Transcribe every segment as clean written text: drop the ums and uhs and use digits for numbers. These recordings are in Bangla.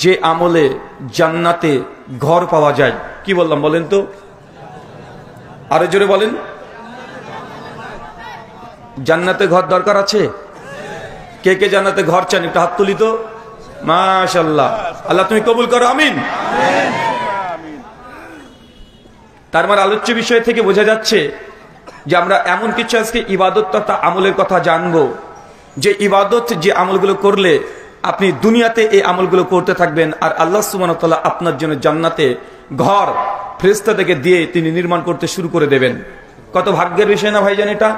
যে আমলে জান্নাতে ঘর পাওয়া যায়। কি বললাম বলেন তো, আরো জোরে বলেন। জান্নাতে ঘর দরকার আছে? কে কে জান্নাতে ঘর চান একটু হাত তুলি তো। মাশাআল্লাহ, আল্লাহ তুমি কবুল করো, আমিন। তার মানে আলোচ্য বিষয় থেকে বোঝা যাচ্ছে যে আমরা এমন কিছু আজকে ইবাদত তথা আমলের কথা জানবো, যে ইবাদত, যে আমলগুলো করলে আপনি দুনিয়াতে এই আমলগুলো করতে থাকবেন, আর আল্লাহ সুবহানাহু ওয়া তাআলা আপনার জন্য জান্নাতে ঘর ফেরেশতা থেকে দিয়ে তিনি নির্মাণ করতে শুরু করে দেবেন। কত ভাগ্যের বিষয় না ভাইজান এটা।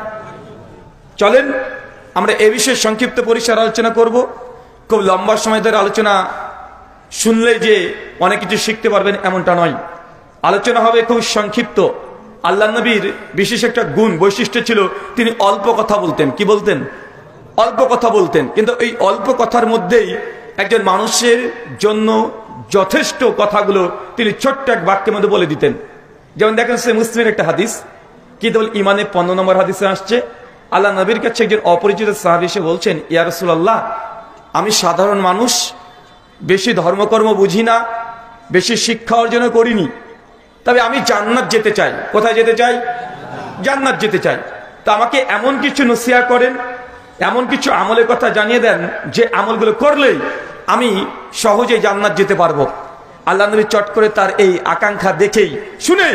চলেন আমরা এই বিষয়ে সংক্ষিপ্ত পরিসরে আলোচনা করব। খুব লম্বা সময় ধরে আলোচনা শুনলে যে অনেক কিছু শিখতে পারবেন এমনটা নয়, আলোচনা হবে খুব সংক্ষিপ্ত। আল্লাহ নবীর বিশেষ একটা গুণ বৈশিষ্ট্য ছিল, তিনি অল্প কথা বলতেন। কি বলতেন? অল্প কথা বলতেন। কিন্তু এই অল্প কথার মধ্যেই একজন মানুষের জন্য যথেষ্ট কথাগুলো তিনি ছোট্ট এক বাক্যের মধ্যে বলে দিতেন। যেমন দেখেন সে মুসলিমের একটা হাদিস, কিতাবুল ইমানে 15 নম্বর হাদিসে আসছে, আল্লাহ নবীর কাছে একজন অপরিচিত সাহাবী এসে বলছেন, ইয়া রাসূলুল্লাহ, আমি সাধারণ মানুষ, বেশি ধর্মকর্ম বুঝি না, বেশি শিক্ষা অর্জন করিনি, তবে আমি জান্নাত যেতে চাই। কোথায় যেতে চাই? জান্নাত যেতে চাই। তো আমাকে এমন কিছু নসিহত করেন, এমন কিছু আমলের কথা জানিয়ে দেন যে আমলগুলো করলেই আমি সহজে জান্নাত যেতে পারবো। আল্লাহ নবী চট করে তার এই আকাঙ্ক্ষা দেখেই শুনে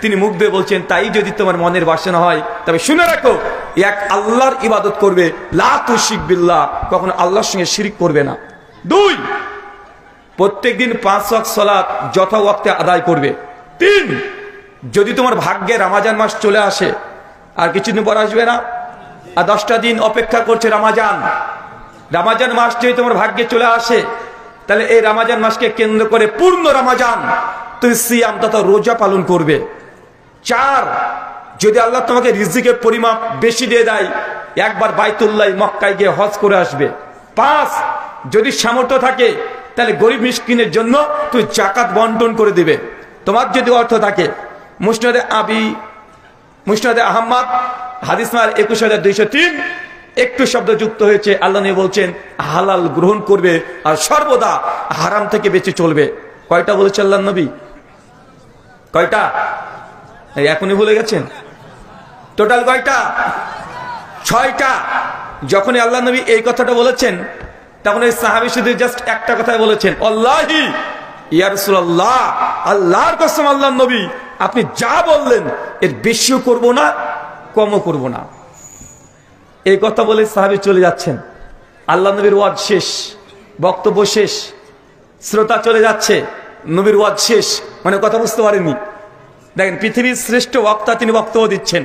তিনি মুখ দিয়ে বলছেন, তাই যদি তোমার মনের বাসনা হয় তবে শুনে রাখো, এক আল্লাহর ইবাদত করবে, লা তুশরিক বিল্লাহ, কখনো আল্লাহর সঙ্গে শিরিক করবে না। 2, প্রত্যেকদিন 5 ওয়াক্ত সালাত যথা ওয়াক্তে আদায় করবে। 3, যদি তোমার ভাগ্যে রমজান মাস চলে আসে, আর কিছুদিন পর আসবে না, আর 10টা দিন অপেক্ষা করছে রমজান মাস যদি তোমার ভাগ্যে চলে আসে, তাহলে এই রমজান মাসকে কেন্দ্র করে পূর্ণ রমজান তুমি সিয়াম তথা রোজা পালন করবে। 4, যদি আল্লাহ তোমাকে রিজিকের পরিমাপ বেশি দিয়ে দেয়, একবার বাইতুল্লাহ মক্কায় গিয়ে হজ করে আসবে। 5, যদি সামর্থ্য থাকে তাহলে গরিব মিসকিনের জন্য তুই যাকাত বন্টন করে দিবে। তোমার যদি অর্থ থাকে, মুসনাদে আহমদ হাদিস নাম্বার 21203 একটু শব্দ যুক্ত হয়েছে। আল্লাহ নবী বলছেন হালাল গ্রহণ করবে আর সর্বদা হারাম থেকে বেঁচে চলবে। কয়টা বলেছে আল্লাহ নবী? কয়টা? এখনই ভুলে গেছেন? টোটাল কয়টা? 6টা। যখনই আল্লাহ নবী এই কথাটা বলেছেন, তখন এই সাহাবী শুধু জাস্ট একটা কথাই বলেছেন, আল্লাহি ইয়া রাসূলুল্লাহ, আল্লাহর কসম আল্লাহ নবী, আপনি যা বললেন এর বেশিও করব না, কমও করব না। এই কথা বলে সাহাবী চলে যাচ্ছেন। আল্লাহ নবীর ওয়াজ শেষ, বক্তব্য শেষ, শ্রোতা চলে যাচ্ছে, নবীর ওয়াজ শেষ, মানে কথা বুঝতে পারেননি। দেখেন পৃথিবীর শ্রেষ্ঠ বক্তা তিনি বক্তব্য দিচ্ছেন।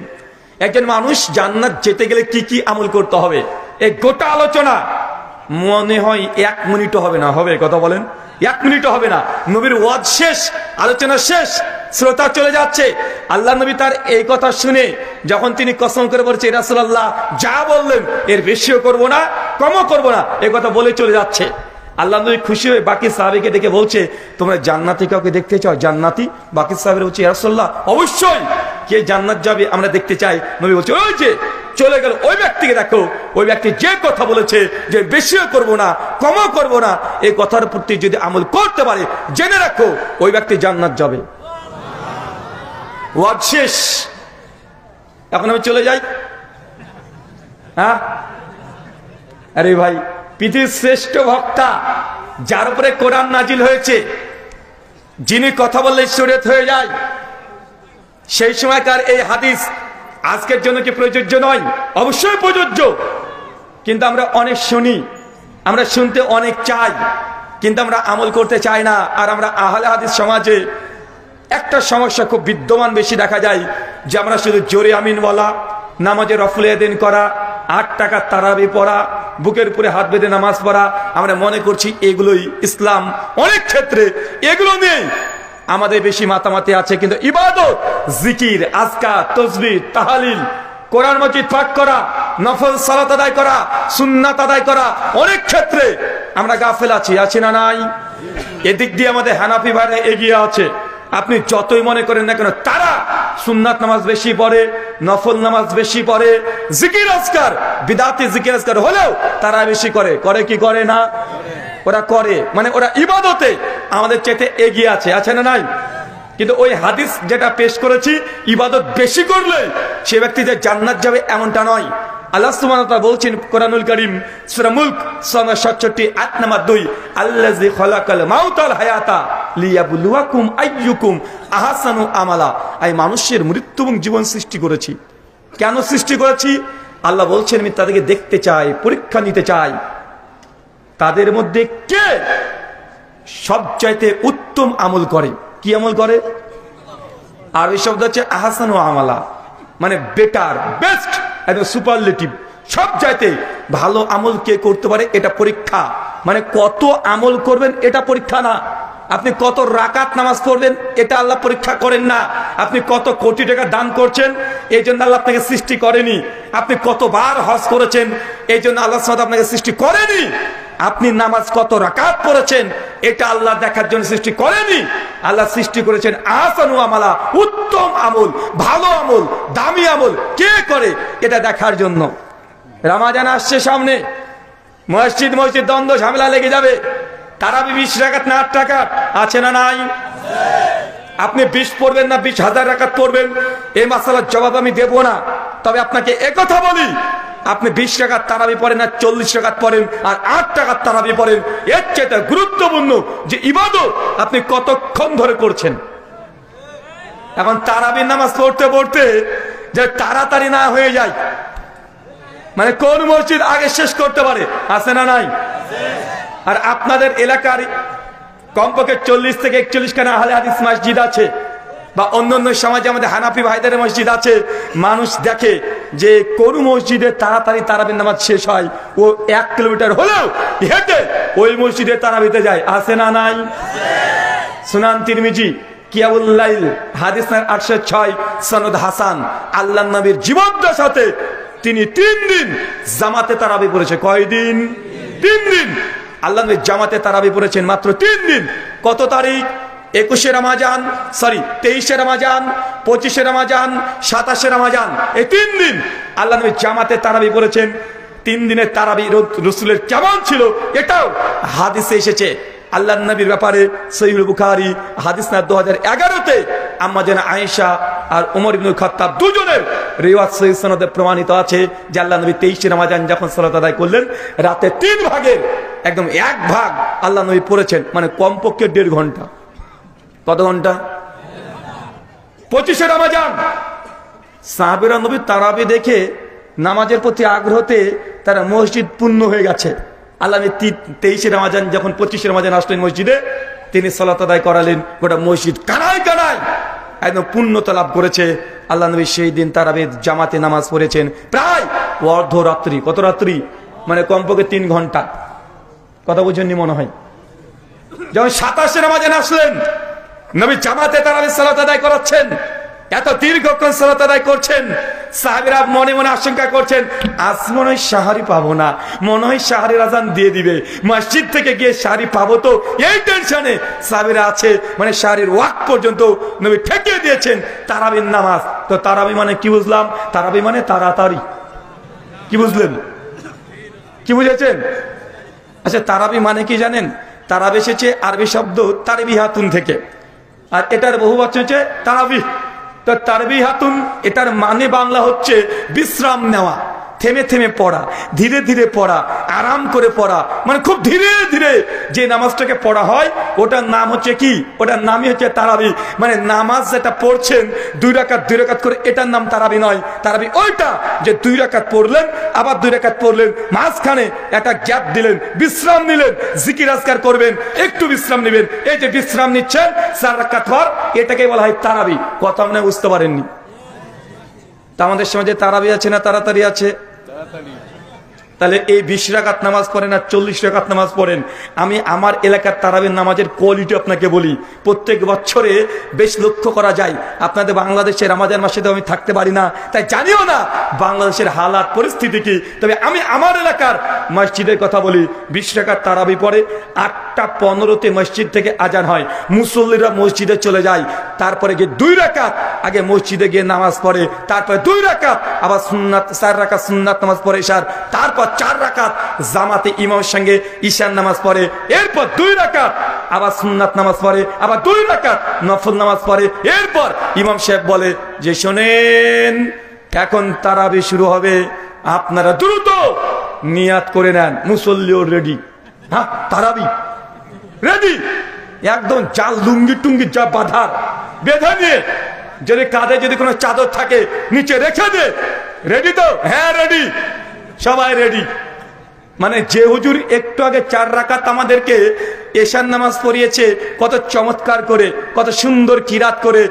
একজন মানুষ জান্নাত যেতে গেলে কি কি আমল করতে হবে, এই গোটা আলোচনা মনে হয় 1 মিনিটও হবে না। হবে? কথা বলেন। 1 মিনিটও হবে না। নবীর ওয়াজ শেষ, আলোচনা শেষ, শ্রোতা চলে যাচ্ছে। আল্লাহ নবী তার এই কথা শুনে যখন তিনি কসম করে বলছে, রাসূলুল্লাহ যা বললেন এর বেশিও করব না, কমও করব না, এই কথা বলে চলে যাচ্ছে। আল্লাহ নবী খুশি হয়ে বাকি সাহাবীকে ডেকে বলছে, তোমরা জান্নাতি কাউকে দেখতে চাও? জান্নাতি? বাকি সাহাবীরা বলছে, ইয়া রাসূলুল্লাহ অবশ্যই, কে জান্নাত যাবে আমরা দেখতে চাই। নবী বলছে, ওই যে চলে গেল ওই ব্যক্তিকে দেখো, ওই ব্যক্তি যে কথা বলেছে যে বেশিও করব না, কমও করব না, এই কথার প্রতি যদি আমল করতে পারে, জেনে রাখো ওই ব্যক্তি জান্নাত যাবে। ওয়াজ শেষ, এখন আমি চলে যাই। হ্যাঁ, আরে ভাই, পৃথিবীর শ্রেষ্ঠ বক্তা, যার উপরে কোরআন নাজিল হয়েছে, যিনি কথা বললে শরীয়ত হয়ে যায়, সেই সময়কার এই হাদিস আজকের জন্য কি প্রযোজ্য নয়? অবশ্যই প্রযোজ্য। কিন্তু আমরা অনেক শুনি, আমরা শুনতে অনেক চাই, কিন্তু আমরা আমল করতে চাই না। আর আমরা আহলে হাদিস সমাজে একটা সমস্যা খুব বিদ্যমান বেশি দেখা যায়, যে আমরা শুধু জোরে আমিন বলা, নামাজে রফুল ইয়াদাইন করা, 8 টাকা তারাবি পড়া, বুকের উপরে হাত বেঁধে নামাজ পড়া, আমরা মনে করছি এগুলোই ইসলাম। অনেক ক্ষেত্রে এগুলো নেই, আমাদের বেশি মাতামাতি আছে। কিন্তু ইবাদত, জিকির, আজকার, তাসবিহ, তাহলিল, কোরআন মাজিদ পাঠ করা, নফল সালাত আদায় করা, সুন্নাত আদায় করা, অনেক ক্ষেত্রে আমরা গাফেল আছি না নাই? এদিক দিয়ে আমাদের হানাফি ভাইরা এগিয়ে আছে। আপনি যতই মনে করেন না কেন, তারা সুন্নাত নামাজ বেশি পড়ে, নফল নামাজ বেশি পড়ে, জিকির আজকার, বিদাতি জিকির আজকার হলেও তারা বেশি করে কি করে না? ওরা করে, মানে ওরা ইবাদতে আমাদের চাইতে এগিয়ে আছে, আছে না নাই? কিন্তু ওই হাদিস যেটা পেশ করেছি, ইবাদত বেশি করলে সে ব্যক্তি যে জান্নাত যাবে এমনটা নয়। আল্লাহ সুবহানাহু ওয়া তাআলা বলছেন কোরআনুল কারীম সূরা মুলক 67 আয়াত নাম্বার 2, আল্লাযী খালাকাল মাউতা ওয়াল হায়াতা লিয়াবলুয়াকুম আইয়ুকুম আহসানু আমালা। আমি মানুষের মৃত্যু এবং জীবন সৃষ্টি করেছি। কেন সৃষ্টি করেছি? আল্লাহ বলছেন আমি তাদেরকে দেখতে চাই, পরীক্ষা নিতে চাই তাদের মধ্যে কে সবচাইতে উত্তম আমল করে। কি আমল করে? আরবি শব্দ হচ্ছে আহসানু আমালা, মানে বেটার, বেস্ট, একদম সুপারলেটিভ, সব চাইতে ভালো আমল কে করতে পারে এটা পরীক্ষা। মানে কত আমল করবেন এটা পরীক্ষা না, আপনি কত রাকাত নামাজ পড়বেন এটা আল্লাহ পরীক্ষা করেন না, আপনি কত কোটি টাকা দান করছেন এই জন্য আল্লাহ আপনাকে সৃষ্টি করেনি, আপনি কতবার হজ করেছেন এই জন্য আল্লাহ সাথে আপনাকে সৃষ্টি করেনি, আপনি নামাজ কত রাকাত পড়েছেন এটা আল্লাহ দেখার জন্য সৃষ্টি করেনি। আল্লাহ সৃষ্টি করেছেন আহসানু আমালা, উত্তম আমল, ভালো আমল, দামি আমল কে করে এটা দেখার জন্য। রমজান আসছে সামনে, মসজিদ মসজিদ দ্বন্দ্ব ঝামেলা লেগে যাবে। তারাবি 20 রাকাত না 8 রাকাত, আছে না নাই? আপনি 20 পড়বেন না 20,000 রাকাত পড়বেন এই মাসালার জবাব আমি দেব না। তবে আপনাকে একথা বলি, আপনি 20 রাকাত তারাবি পড়েন আর 40 রাকাত পড়েন আর 8 রাকাত তারাবি পড়েন, এর চেয়ে গুরুত্বপূর্ণ যে ইবাদত আপনি কতক্ষণ ধরে করছেন। এখন তারাবির নামাজ পড়তে পড়তে যে তাড়াতাড়ি না হয়ে যায়, মানে কোন মসজিদ আগে শেষ করতে পারে, আছে না নাই? আর আপনাদের এলাকার কমপক্ষে 40 থেকে 41 খানা আহলে হাদিস মসজিদ আছে, বা অন্যান্য সমাজে আমাদের হানাফি ভাইদের মসজিদ আছে। মানুষ দেখে যে কোন মসজিদে তাড়াতাড়ি তারাবির নামাজ শেষ হয়, ও 1 কিলোমিটার হলেও হেঁটে ওই মসজিদে তারাবিতে যায়, আছে না নাই? সুনান তিরমিজি কিয়ামুল লাইল হাদিস 806 সনদ হাসান, আল্লাহর নবীর জীবদ্দশাতে তিনি 3 দিন জামাতে তারাবি পড়েছে। কয় দিন? 3 দিন। আল্লাহ নবী জামাতে তারাবি পড়েছেন মাত্র 3 দিন। কত তারিখ? 21 রমজান, সরি 23 রমজান, 25 রমজান, 27 রমজান, এই 3 দিন আল্লাহ নবী জামাতে তারাবি পড়েছেন। 3 দিনের তারাবি রাসূলের কেমন ছিল এটাও হাদিসে এসেছে। আল্লাহর নবীর ব্যাপারে সহিহ বুখারী হাদিস না 2011-তে আম্মা জান আয়েশা আর ওমর ইবনে খাত্তাব দুজনের রিওয়ায়াত সহিহ সনদে প্রমাণিত আছে যে আল্লাহ নবী 23 রমজান যখন সালাত আদায় করলেন, রাতে 3 ভাগের একদম 1 ভাগ আল্লাহ নবী পড়েছেন, মানে কমপক্ষে 1.5 ঘন্টা। কত ঘন্টা? 25 রমজান সাহাবীরা নবী তারাবি দেখে নামাজের প্রতি আগ্রহতে তারা মসজিদ পূর্ণ হয়ে গেছে। আল্লাহ 23 রমজান যখন 25 রমজান আসলেন মসজিদে, তিনি সালাত আদায় করালেন, গোটা মসজিদ কানায় কানায় একদম পূর্ণতা লাভ করেছে। আল্লাহ নবী সেই দিন তারাবি জামাতে নামাজ পড়েছেন প্রায় অর্ধরাত্রি। কত রাত্রি? মানে কমপক্ষে 3 ঘন্টা। কথা বুঝেননি মনে হয়? যখন 27 রমজান আসলেন, নবী জামাতে তারাবি সালাত আদায় করাচ্ছেন, এত দীর্ঘক্ষণ সালাত আদায় করছেন, সাহাবীরা মনে মনে আশঙ্কা করছেন আজ মনে হয় সাহারি পাবো না, মনে হয় সাহারির আজান দিয়ে দিবে, মসজিদ থেকে গিয়ে সাহারি পাবো তো, এই টেনশনে সাহাবীরা আছে। মানে সাহারির ওয়াক্ত পর্যন্ত নবী ঠেকিয়ে দিয়েছেন তারাবির নামাজ। তো তারাবি মানে কি বুঝলাম? তারাবি মানে তাড়াতাড়ি। কি বুঝলেন? কি বুঝেছেন? আচ্ছা, তারাবি মানে কি জানেন? তারাবি এসেছে আরবি শব্দ তারবিহাতুন থেকে, আর এটার বহুবচন হচ্ছে তারাবি। তো তারবিহাতুন এটার মানে বাংলা হচ্ছে বিশ্রাম নেওয়া, থেমে থেমে পড়া, ধীরে ধীরে পড়া, আরাম করে পড়া, মানে খুব ধীরে ধীরে যে নামাজটাকে পড়া হয় ওটার নাম হচ্ছে কি? ওটার নামই হচ্ছে তারাবি। মানে নামাজ যেটা পড়ছেন 2 রাকাত 2 রাকাত করে, এটার নাম তারাবি নয়। তারাবি ওইটা যে 2 রাকাত পড়লেন, আবার 2 রাকাত পড়লেন, মাঝখানে একটা গ্যাপ দিলেন, বিশ্রাম নিলেন, জিকির আজকার করবেন, একটু বিশ্রাম নেবেন, এই যে বিশ্রাম নিচ্ছেন 4 রাকাত পর, এটাকে বলা হয় তারাবি। কথা মনে বুঝতে পারেননি? তা আমাদের সমাজে তারাবি আছে না তাড়াতাড়ি আছে? তাহলে এই 20 রাকাত নামাজ পড়েন আর 40 রাকাত নামাজ পড়েন। আমি আমার এলাকার তারাবির নামাজের কোয়ালিটি আপনাকে বলি, প্রত্যেক বছরে বেশ লক্ষ্য করা যায়। আপনাদের বাংলাদেশের রমজান মাসে তো আমি থাকতে পারি না, তাই জানিও না বাংলাদেশের হালাত পরিস্থিতি কি। তবে আমি আমার এলাকার মসজিদের কথা বলি, 20 রাকাত তারাবি পড়ে, 8 8:15 মসজিদ থেকে আজান হয়, মুসল্লিরা মসজিদে চলে যায়, তারপরে গিয়ে 2 রাকাত আগে মসজিদে গিয়ে নামাজ পড়ে, তারপরে 2 রাকাত আবার সুন্নাত 4 রাকাত সুন্নাত নামাজ পড়ে ঈশার, তারপর 4 রাকাত জামাতে ইমামের সঙ্গে ঈশার নামাজ পড়ে, এরপর 2 রাকাত আবার সুন্নাত নামাজ পড়ে, আবার 2 রাকাত নফল নামাজ পড়ে। এরপর ইমাম সাহেব বলে যে শোনেন, এখন তারাবি শুরু হবে, আপনারা দ্রুত নিয়াত করে নেন। মুসল্লিও রেডি, হ্যাঁ তারাবি রেডি, একদম জাল লুঙ্গি টুঙ্গি যা বাঁধার বেঁধে নিয়ে, যদি কাঁধে যদি কোনো চাদর থাকে নিচে রেখে দে, রেডি তো? হ্যাঁ রেডি, সবাই রেডি। মানে যে হুজুর একটু আগে 4 রাকাত আমাদেরকে এশার নামাজ পড়িয়েছে, কত চমৎকার করে, কত সুন্দর কিরাত করে,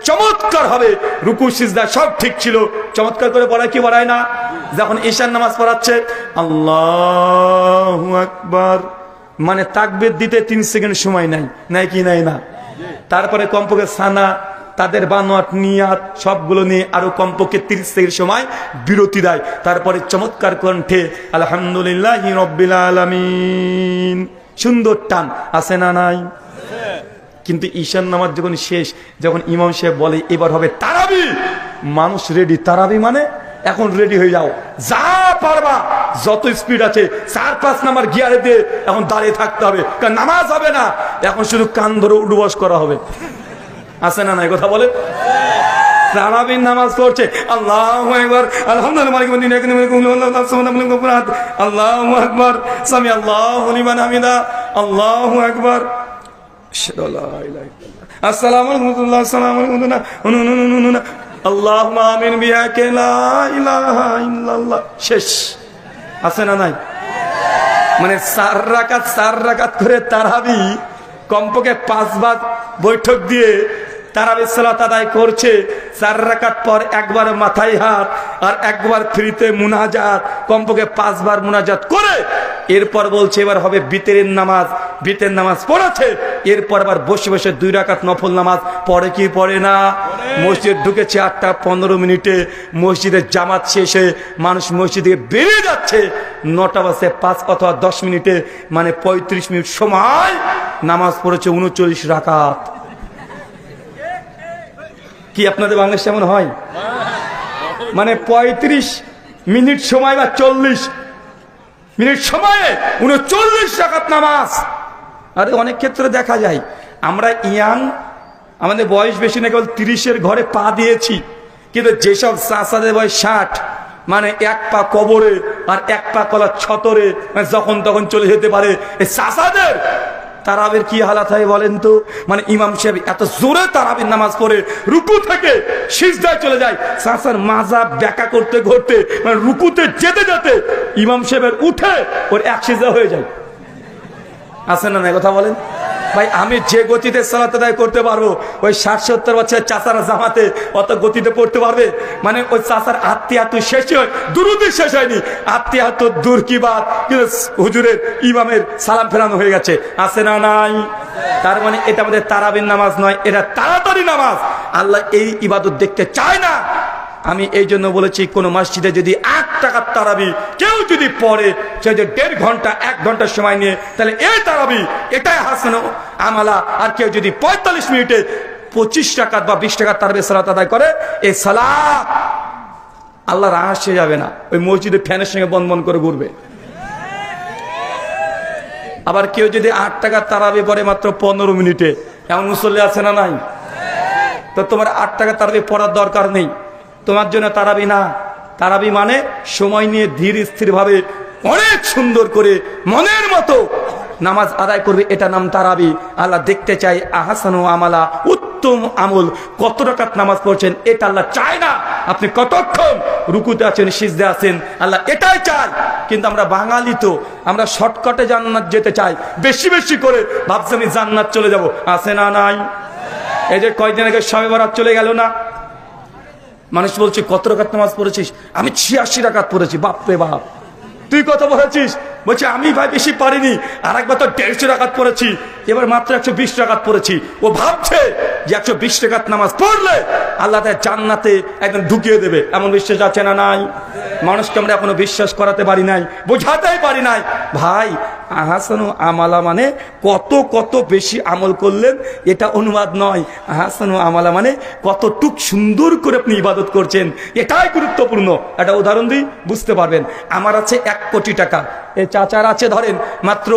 চমৎকার হবে, রুকু সিজদা সব ঠিক ছিল, চমৎকার করে পড়ায় কি পড়ায় না? যখন ঈশার নামাজ পড়াচ্ছে আল্লাহু আকবার, মানে তাকবীর দিতে 3 সেকেন্ড সময় নাই, নাই কি নাই না? তারপরে কমপক্ষে সানা, তাদের বানোয়াট নিয়াত সবগুলো নিয়ে আরো কমপক্ষে 30 সেকেন্ড সময় বিরতি দেয়, তারপরে চমৎকার কণ্ঠে আলহামদুলিল্লাহি রাব্বিল আলামিন, সুন্দর টান আছে না নাই? কিন্তু ঈশান নামাজ যখন শেষ, যখন ইমাম সাহেব বলে এবার হবে তারাবি, মানুষ রেডি। তারাবি মানে এখন রেডি হয়ে যাও, যা পারবা, যত স্পিড আছে 4-5 নাম্বার গিয়ারে দিয়ে এখন দাঁড়িয়ে থাকতে হবে, কারণ নামাজ হবে না, এখন শুধু কান ধরে উঠবস করা হবে। আছে না নাই কথা বলে? তারাবির নামাজ পড়ছে আল্লাহু আকবার, আলহামদুলিল্লাহ, আল্লাহু আকবার, সামি আল্লাহু লিমান হামিদা, আল্লাহু আকবার, আসসালামু আলাইকুম, আসসালামু আলাইকুম, আল্লাহুম্মা আমিন বিহাকে লা ইলাহা ইল্লাল্লাহ, শেষ। আছে না নাই? মানে 4 রাকাত করে তারাবি, কমপক্ষে 5 বার বৈঠক দিয়ে তারাবি সালাত আদায় করছে। 4 রাকাত পর একবার মাথায় হাত আর একবার ফ্রিতে মুনাজাত, কমপক্ষে 5 বার মুনাজাত করে এরপর বলছে এবার হবে বিতরের নামাজ। বিতরের নামাজ পড়েছে, এরপর আবার বসে বসে 2 রাকাত নফল নামাজ পড়ে কি পড়ে না? মসজিদ ঢুকেছে 8:15, মসজিদের জামাত শেষে মানুষ মসজিদ থেকে বেরিয়ে যাচ্ছে 9:05 অথবা 10 মিনিটে, মানে 35 মিনিট সময় নামাজ পড়েছে 39 রাকাত। কি আপনাদের বাংলাদেশে এমন হয়? মানে 35 মিনিট সময় বা 40 মিনিট সময়ে 39 রাকাত নামাজ। আরে অনেক ক্ষেত্রে দেখা যায় আমরা ইয়াং, আমাদের বয়স বেশি না, কেবল 30-এর ঘরে পা দিয়েছি, কিন্তু যেসব চাচাদের বয়স 60, মানে 1 পা কবরে আর 1 পা কলা ছতরে, মানে যখন তখন চলে যেতে পারে, এই চাচাদের তারাবির কি হালাত হয় বলেন তো? মানে ইমাম সাহেব এত জোরে তারাবির নামাজ পড়ে রুকু থেকে সিজদায় চলে যায়, চাচার মাজা ব্যাকা করতে করতে, মানে রুকুতে যেতে যেতে ইমাম সাহেবের উঠে ওর 1 সিজদা হয়ে যায়। আছে না নাই কথা বলেন? ভাই আমি যে গতিতে সালাত আদায় করতে পারবো, ওই 60-70 বছর চাচারা জামাতে অত গতিতে পড়তে পারবে? মানে ওই চাচার আত্মীয়াত শেষ হয়, দুরুদি শেষ হয়নি, আত্মীয়াত দূর কি বাত, কিন্তু হুজুরের ইমামের সালাম ফেরানো হয়ে গেছে। আছে না নাই? তার মানে এটা আমাদের তারাবির নামাজ নয়, এটা তাড়াতাড়ি নামাজ। আল্লাহ এই ইবাদত দেখতে চায় না। আমি এই জন্য বলেছি, কোন মসজিদে যদি 8 টাকার তারাবি কেউ যদি পড়ে, সে যে 1.5 ঘন্টা 1 ঘন্টার সময় নিয়ে, তাহলে এই তারাবি এটাই হাসান আমালা। আর কেউ যদি 45 মিনিটে 25 টাকা বা 20 টাকার তারাবি সালাত আদায় করে, এই সালাত আল্লাহর আসে যাবে না, ওই মসজিদে ফ্যানের সঙ্গে বন বন করে ঘুরবে। আবার কেউ যদি 8 টাকার তারাবি পড়ে মাত্র 15 মিনিটে, এমন মুসল্লি আছে না নাই? তো তোমার 8 টাকা তারাবি পড়ার দরকার নেই, তোমার জন্য তারাবি না। তারাবি মানে সময় নিয়ে ধীর স্থির ভাবে অনেক সুন্দর করে মনের মতো নামাজ আদায় করবে, এটা নাম তারাবি। আল্লাহ দেখতে চাই আহসানু আমালা, উত্তম আমল। কত রাকাত নামাজ পড়ছেন এটা আল্লাহ চায় না, আপনি কতক্ষণ রুকুতে আছেন, সিজদে আছেন, আল্লাহ এটাই চায়। কিন্তু আমরা বাঙালি তো, আমরা শর্টকাটে জান্নাত যেতে চাই, বেশি বেশি করে ভাবছি আমি জান্নাত চলে যাব। আছে না নাই? এই যে কয়দিন আগে শবে বরাত চলে গেল না, মানুষ বলছে কত রাকাত নামাজ পড়েছিস? আমি 86 রাকাত পড়েছি। বাপরে বাপ, তুই কত পড়েছিস? বলছে আমি ভাই বেশি পারিনি, আর একবার তো 150 রাকাত পড়েছি, এবার মাত্র 120 রাকাত পড়েছি। ও ভাবছে যে 120 রাকাত নামাজ পড়লে আল্লাহ তাআলা জান্নাতে একদম ঢুকিয়ে দেবে, এমন বিশ্বাস আছে না নাই? মানুষকে আমরা এখনো বিশ্বাস করাতে পারি নাই, বোঝাতেই পারি নাই। ভাই আহসানু আমালা মানে কত কত বেশি আমল করলেন এটা অনুবাদ নয়। আহসানু আমালা মানে কতটুক সুন্দর করে আপনি ইবাদত করছেন, এটাই গুরুত্বপূর্ণ। একটা উদাহরণ দিই, বুঝতে পারবেন। আমার আছে 1 কোটি টাকা, এই চাচার আছে ধরেন মাত্র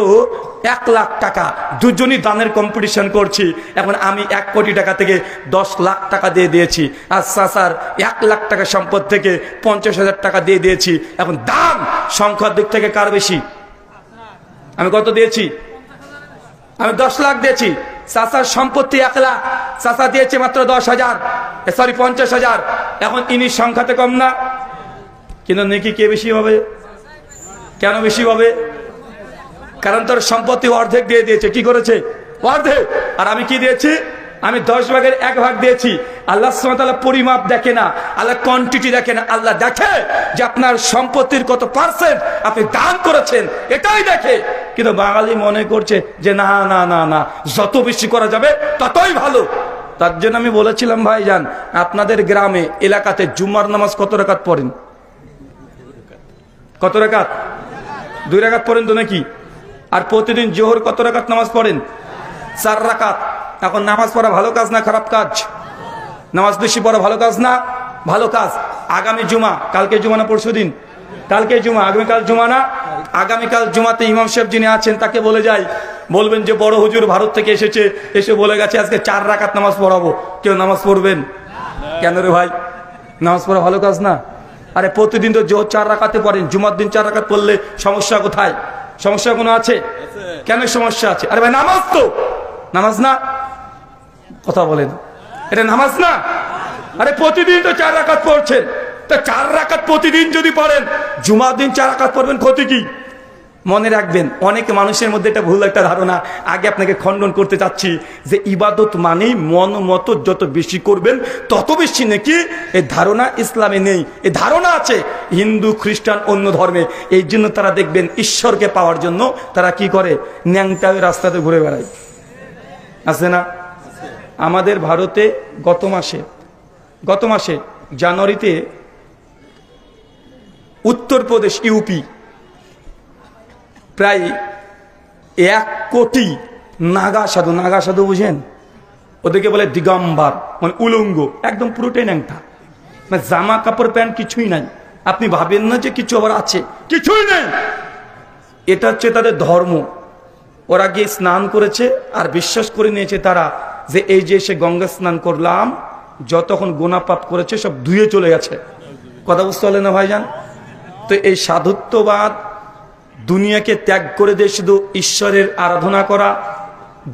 1 লাখ টাকা, দুজনই দানের কম্পিটিশন করছি। এখন আমি 1 কোটি টাকা থেকে 10 লাখ টাকা দিয়ে দিয়েছি, আর চাচার 1 লাখ টাকা সম্পদ থেকে 50,000 টাকা দিয়ে দিয়েছি। এখন দান সংখ্যার দিক থেকে কার বেশি? আমি কত দিয়েছি? আমি 10 লাখ দিয়েছি। চাচার সম্পত্তি 1 লাখ, চাচা দিয়েছে মাত্র 10,000, সরি 50,000। এখন ইনি সংখ্যাতে কম না, কিন্তু নেকি কে বেশি হবে? কেন বেশি হবে? কারণ তার সম্পত্তি অর্ধেক দিয়ে দিয়েছে। কি করেছে? অর্ধেক। আর আমি কি দিয়েছি? আমি 10 ভাগের 1 ভাগ দিয়েছি। আল্লাহ সুবহানাহু ওয়া তাআলা পরিমাপ দেখে না, আল্লাহ কোয়ান্টিটি দেখে না, আল্লাহ দেখে যে আপনার সম্পত্তির কত পার্সেন্ট আপনি দান করেছেন, এটাই দেখে। কিন্তু বাঙালি মনে করছে যে না না না না, যত বেশি করা যাবে ততই ভালো। তার জন্য আমি বলেছিলাম ভাইজান, আপনাদের গ্রামে এলাকাতে জুমার নামাজ কত রাকাত পড়েন? কত রাকাত? 2 রাকাত পড়েন তো নাকি? আর প্রতিদিন জোহর কত রাকাত নামাজ পড়েন? 4 রাকাত। এখন নামাজ পড়া ভালো কাজ না খারাপ কাজ? নামাজ বেশি পড়া ভালো কাজ না ভালো কাজ? আগামী জুমা, কালকে জুমা না পরশু দিন? কালকে জুমা, আগামীকাল জুমা না? আগামীকাল জুমাতে ইমাম সাহেব যিনি আছেন তাকে বলে যাই, বলবেন যে বড় হুজুর ভারত থেকে এসেছে, এসে বলে গেছে আজকে 4 রাকাত নামাজ পড়াবো। কেউ নামাজ পড়বেন? কেন রে ভাই? নামাজ পড়া ভালো কাজ না? আরে প্রতিদিন তো জোহর 4 রাকাতে পড়েন, জুমার দিন 4 রাকাত পড়লে সমস্যা কোথায়? সমস্যা কোনো আছে? কেন সমস্যা আছে? আরে ভাই নামাজ তো নামাজ না, কথা বলেন, এটা নামাজ না? আরে প্রতিদিন তো 4 রাকাত পড়ছেন, তা 4 রাকাত প্রতিদিন যদি পড়েন, জুমার দিন 4 রাকাত পড়বেন, ক্ষতি কি? মনে রাখবেন, অনেক মানুষের মধ্যে এটা ভুল একটা ধারণা। আগে আপনাকে খণ্ডন করতে চাচ্ছি যে ইবাদত মানেই মন মতো যত বেশি করবেন তত বেশি নাকি, এই ধারণা ইসলামে নেই। এই ধারণা আছে হিন্দু, খ্রিস্টান, অন্য ধর্মে। এই জন্য তারা দেখবেন ঈশ্বরকে পাওয়ার জন্য তারা কি করে, ন্যাংটা হয়ে রাস্তাতে ঘুরে বেড়ায়, আছে না? আমাদের ভারতে গত মাসে জানুয়ারিতে উত্তরপ্রদেশ, ইউপি, প্রায় 1 কোটি নাগা সাধু বুঝেন? ওদেরকে বলে দিগম্বর, মানে উলঙ্গ, একদম পুরোটাই ন্যাংটা, মানে জামা কাপড় প্যান্ট কিছুই নাই। আপনি ভাবেন না যে কিছু আবার আছে, কিছুই নেই। এটা হচ্ছে তাদের ধর্ম। ওরা গিয়ে স্নান করেছে আর বিশ্বাস করে নিয়েছে তারা যে এই যে এসে গঙ্গা স্নান করলাম, যতক্ষণ গুনাহ পাপ করেছে সব ধুয়ে চলে গেছে। কথা বুঝতে পারলেন না ভাইজান? তো এই সাধুত্ববাদ, দুনিয়াকে ত্যাগ করে দিয়ে শুধু ঈশ্বরের আরাধনা করা,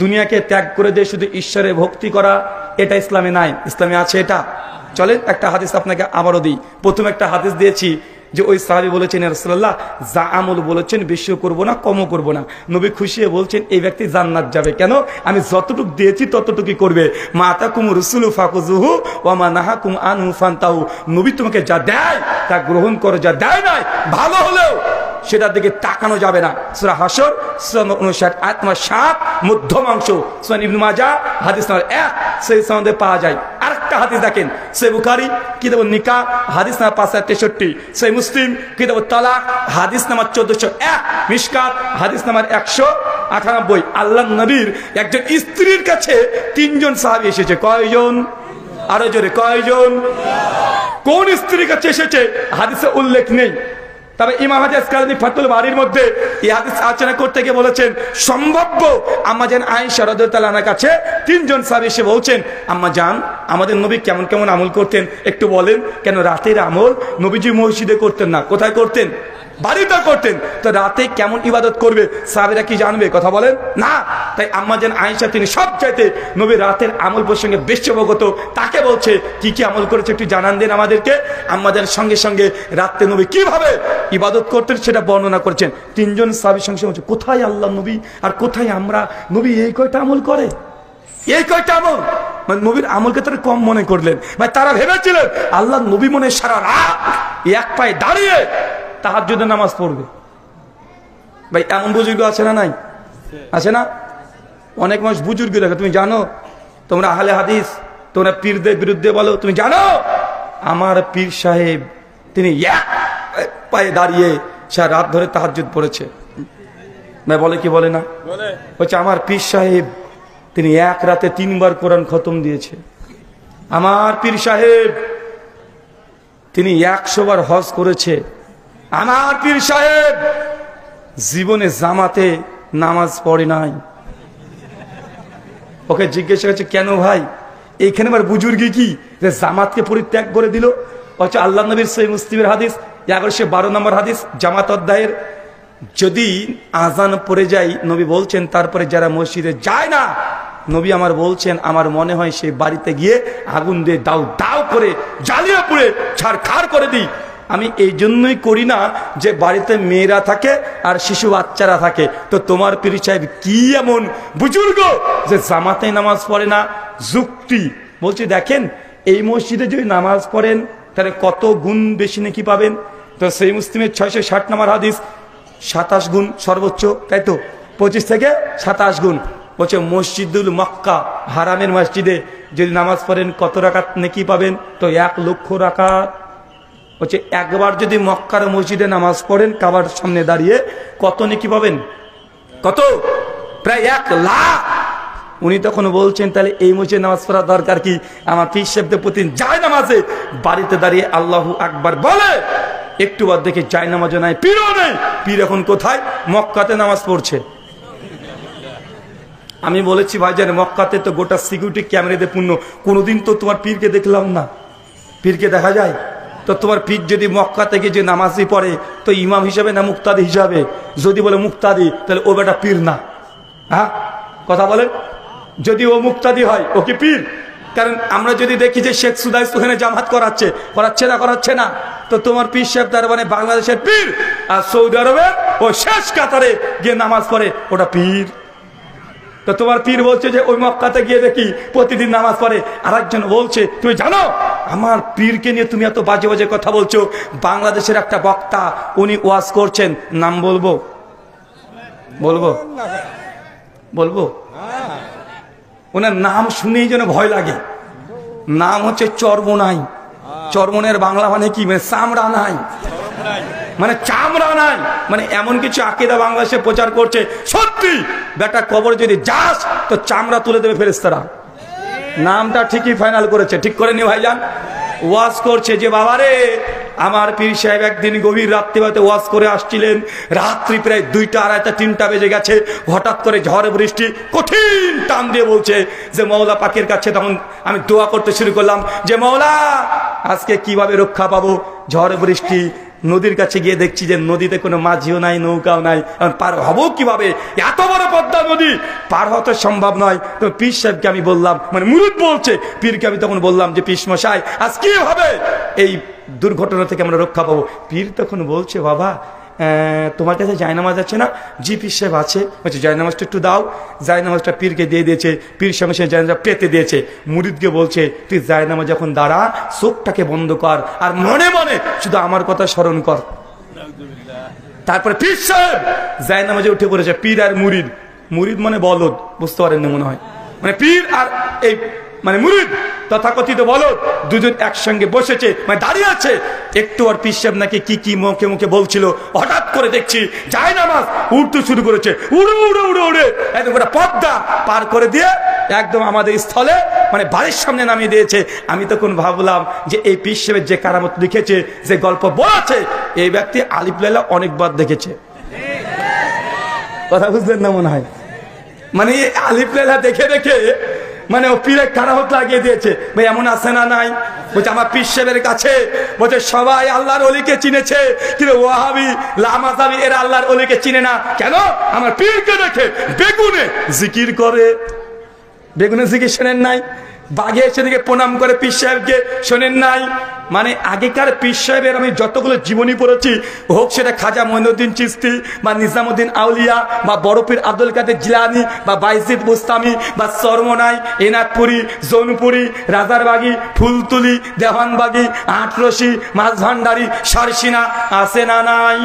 দুনিয়াকে ত্যাগ করে দিয়ে শুধু ঈশ্বরের ভক্তি করা, এটা ইসলামে নাই। ইসলামে আছে এটা? চলেন একটা হাদিস আপনাকে আবারও দিই। প্রথম একটা হাদিস দিয়েছি যে ওই সাহাবী বলেছেন, ইয়া রাসূলুল্লাহ, যা আমল বলেছেন বেশিও করব না কমও করব না। নবী খুশি হয়ে বলছেন এই ব্যক্তি জান্নাত যাবে। কেন? আমি যতটুকু দিয়েছি ততটুকুই করবে। মা আতাকুম রাসূলু ফাকুযুহু ওয়া মা নাহাকুম আনহু ফান্তাহু। নবী তোমাকে যা দেয় তা গ্রহণ করো, যা দেয় নাই ভালো হলেও সেটার দিকে তাকানো যাবে না। সূরা হাসর সূরা 59 আয়াত নম্বর 7 মধ্যমাংশ, সুনান ইবনে মাজাহ হাদিস নম্বর 1 সেই সনদে পাওয়া যায়। আরেকটা হাদিস দেখেন, সহিহ বুখারী কিতাবুন নিকাহ হাদিস নম্বর 563, সহিহ মুসলিম কিতাবুত তালাক হাদিস নম্বর 1401, মিশকাত হাদিস নম্বর 198। আল্লাহর নবীর একজন স্ত্রীর কাছে 3 জন সাহাবী এসেছে। কয়জন? আরো জোরে, কয়জন? কোন স্ত্রীর কাছে এসেছে হাদিসে উল্লেখ নেই। তবে ইমাম আসকালানি ফাতুল বারীর মধ্যে এই হাদিস আলোচনা করতে গিয়ে বলেছেন, সম্ভাব্য আম্মা জান আয়েশা রাদিয়াল্লাহু আনহার কাছে 3 জন সাহাবী এসে বলছেন, আম্মা জান, আমাদের নবী কেমন কেমন আমল করতেন একটু বলেন। কেন? রাতের আমল নবীজি মসজিদে করতেন না, কোথায় করতেন? বাড়িতে করতেন। তো রাতে কেমন ইবাদত করবে সাহাবীরা কি জানবে? কথা বলেন না। তাই আম্মা জান আয়েশা তিনি সব চাইতে নবী রাতের আমল প্রসঙ্গে বেশি অবগত। তাকে বলছে কি কি আমল করেছে একটু জানান দেন আমাদেরকে। আম্মা জান সঙ্গে সঙ্গে রাতে নবী কিভাবে ইবাদত করতেন সেটা বর্ণনা করেছেন। 3 জন সাহাবীর সঙ্গে বলছে, কোথায় আল্লাহ নবী আর কোথায় আমরা? নবী এই কয়টা আমল করে, এই কয়টা আমল, মানে নবীর আমলকে তারা কম মনে করলেন। ভাই তারা ভেবেছিলেন আল্লাহ নবী মনে সারা রাত এক পায়ে দাঁড়িয়ে তাহাজ্জুদের নামাজ পড়বে। ভাই এমন বুজুর্গ আছে না নাই? আছে না? অনেক মানুষ বুজুর্গ দেখে, তুমি জানো তোমরা আহলে হাদিস, তোমরা পীরদের বিরুদ্ধে বলো, তুমি জানো আমার পীর সাহেব তিনি এক পায়ে দাঁড়িয়ে সে রাত ধরে তাহাজ্জুদ পড়েছে? না বলে কি বলে না? বলছে আমার পীর সাহেব তিনি এক রাতে 3 বার কোরআন খতম দিয়েছে। আমার পীর সাহেব তিনি 100 বার হজ করেছে। আমার পীর সাহেব জীবনে জামাতে নামাজ পড়ে নাই। ওকে জিজ্ঞাসা করছে কেন ভাই, এইখানে আবার বুজুর্গি কি যে জামাতকে পরিত্যাগ করে দিল? হচ্ছে আল্লাহ নবীর সহিহ মুসলিমের হাদিস 1112 নম্বর হাদিস জামাত অধ্যায়ের, যদি আজান পড়ে যায় নবী বলছেন তারপরে যারা মসজিদে যায় না, নবী আমার বলছেন আমার মনে হয় সেই বাড়িতে গিয়ে আগুন দিয়ে দাও দাও করে জ্বালিয়ে পুড়ে ছাড়খাড় করে দিই। আমি এই জন্যই করি না যে বাড়িতে মেয়েরা থাকে আর শিশু বাচ্চারা থাকে। তো তোমার পীর সাহেব কি এমন বুজুর্গ যে জামাতে নামাজ পড়ে না? যুক্তি বলছি, দেখেন এই মসজিদে যদি নামাজ পড়েন তাহলে কত গুণ বেশি নাকি পাবেন? তো সেই মুসলিমের 660 নম্বর হাদিস 27 গুণ সর্বোচ্চ, তাই তো 25 থেকে 27 গুণ। বলছে মসজিদুল মক্কা হারামের মসজিদে যদি নামাজ পড়েন কত রাকাত নেকি পাবেন? তো 1 লক্ষ রাকাত। বলছে একবার যদি মক্কার মসজিদে নামাজ পড়েন কাবার সামনে দাঁড়িয়ে কত নেকি পাবেন? কত? প্রায় 1 লাখ। উনি তখন বলছেন তাহলে এই মসজিদে নামাজ পড়ার দরকার কি? আমার পীর সাহেবদের প্রতি যায় নামাজে বাড়িতে দাঁড়িয়ে আল্লাহু আকবার বলে, একটু বাদ দেখে যায় নামাজও নাই, পীরও নেই। পীর এখন কোথায়? মক্কাতে নামাজ পড়ছে। আমি বলেছি ভাইজান মক্কাতে তো গোটা সিকিউরিটি ক্যামেরাতে পূর্ণ, কোনোদিন তো তোমার পীরকে দেখলাম না। পীরকে দেখা যায়? তো তোমার পীর যদি মক্কা থেকে যে নামাজি পড়ে তো ইমাম হিসাবে না মুক্তাদি হিসাবে? যদি বলে মুক্তাদি তাহলে ও বেটা পীর না। হ্যাঁ কথা বলেন, যদি ও মুক্তাদি হয় ও কি পীর? কারণ আমরা যদি দেখি যে শেখ সুদাইস ওখানে জামাত করাচ্ছে না, তো তোমার পীর সাহেব তার মানে বাংলাদেশের পীর, আর সৌদি আরবে ও শেষ কাতারে গিয়ে নামাজ পড়ে ওটা পীর। তো তোমার পীর বলছে যে ওই মক্কাতে গিয়ে দেখি প্রতিদিন নামাজ পড়ে। আর একজন বলছে তুমি জানো আমার পীরকে নিয়ে তুমি এত বাজে বাজে কথা বলছো। বাংলাদেশের একটা বক্তা উনি ওয়াজ করছেন, নাম বলবো? ওনার নাম শুনেই যেন ভয় লাগে। নাম হচ্ছে চর্মনাই। চর্মনের বাংলা মানে কি? মানে চামড়া নাই, মানে চামড়া নাই, মানে এমন কিছু আকীদা বাংলাদেশে প্রচার করছে। সত্যি বেটা কবর যদি যাস তো চামড়া তুলে দেবে ফেরেশতারা। নামটা ঠিকই ফাইনাল করেছে, ঠিক করে নি ভাইজান। ওয়াজ করছে যে বাবারে আমার পীর সাহেব একদিন গভীর রাত্রিবাতে ওয়াজ করে আসছিলেন, রাত্রি প্রায় 2টা, 2:30, 3টা বেজে গেছে। হঠাৎ করে ঝড় বৃষ্টি কঠিন টান দিয়ে বলছে যে মওলা পাকের কাছে। তখন আমি দোয়া করতে শুরু করলাম যে মওলা আজকে কিভাবে রক্ষা পাবো? ঝড় বৃষ্টি, নদীর কাছে গিয়ে দেখছি যে নদীতে কোনো মাঝিও নাই, নৌকাও নাই, পার হবো কিভাবে? এত বড় পদ্মা নদী পার হতে সম্ভব নয়। তো পীর সাহেবকে আমি বললাম, মানে মুরিদ বলছে, পীরকে আমি তখন বললাম যে পীর মশাই আজ কি হবে এই দুর্ঘটনা থেকে আমরা রক্ষা পাবো? পীর তখন বলছে বাবা তোমার কাছে জায়নামাজ আছে না? জি পীর সাহেব আছে। বলছে জায়নামাজটা একটু দাও। জায়নামাজটা পীরকে দিয়ে দিয়েছে। পীর সাহেব সে জায়নামাজ পেতে দিয়েছে। মুরিদকে বলছে তুই জায়নামাজ যখন দাঁড়া চোখটাকে বন্ধ কর আর মনে মনে শুধু আমার কথা স্মরণ কর। তারপরে পীর সাহেব জায়নামাজে উঠে পড়েছে। পীর আর মুরিদ, মুরিদ মানে বলদ, বুঝতে পারেননি মনে হয়, মানে পীর আর এই মানে মুরিদ তথাকথিত বলদ দুজন একসঙ্গে বসেছে, মানে দাঁড়িয়ে আছে। একটু আর পীর সাহেব নাকি কি মুখে মুখে বলছিল, হঠাৎ করে দেখছি জায়নামাজ উঠতে শুরু করেছে। উড়ে উড়ে উড়ে উড়ে একদম গোটা পদ্মা পার করে দিয়ে একদম আমাদের স্থলে মানে বাড়ির সামনে নামিয়ে দিয়েছে। আমি তখন ভাবলাম যে এই পীর সাহেবের যে কারামত লিখেছে, যে গল্প বলেছে, এই ব্যক্তি আলিফ লাইলা অনেকবার দেখেছে। কথা বুঝলেন না মনে হয়? মানে আলিফ লাইলা দেখে দেখে মানে ও পীরের কারামত লাগিয়ে দিয়েছে। ভাই এমন আছে না নাই? বলছে আমার পীর সাহেবের কাছে বলছে সবাই আল্লাহর ওলিকে চিনেছে, কিন্তু ওয়াহাবি লামাজাবি এরা আল্লাহর ওলিকে চিনে না। কেন? আমার পীরকে দেখে বেগুনে জিকির করে। বেগুনে জিকির শোনেন নাই? বাঘে এসে দিকে প্রণাম করে পীর সাহেবকে, শোনেন নাই? মানে আগেকার পীর সাহেবের আমি যতগুলো জীবনী পড়েছি, হোক সেটা খাজা মঈনুদ্দিন চিশতি বা নিজামুদ্দিন আউলিয়া বা বড় পীর আব্দুল কাদের জিলানী বা বাইজিদ বুস্তামি বা চরমনাই, এনাদপুরি, জৌনপুরি, রাজারবাগি, ফুলতুলি, দেওয়ানবাগি, আটরশি, মাঝভান্ডারি, সারসিনা আছে না নাই?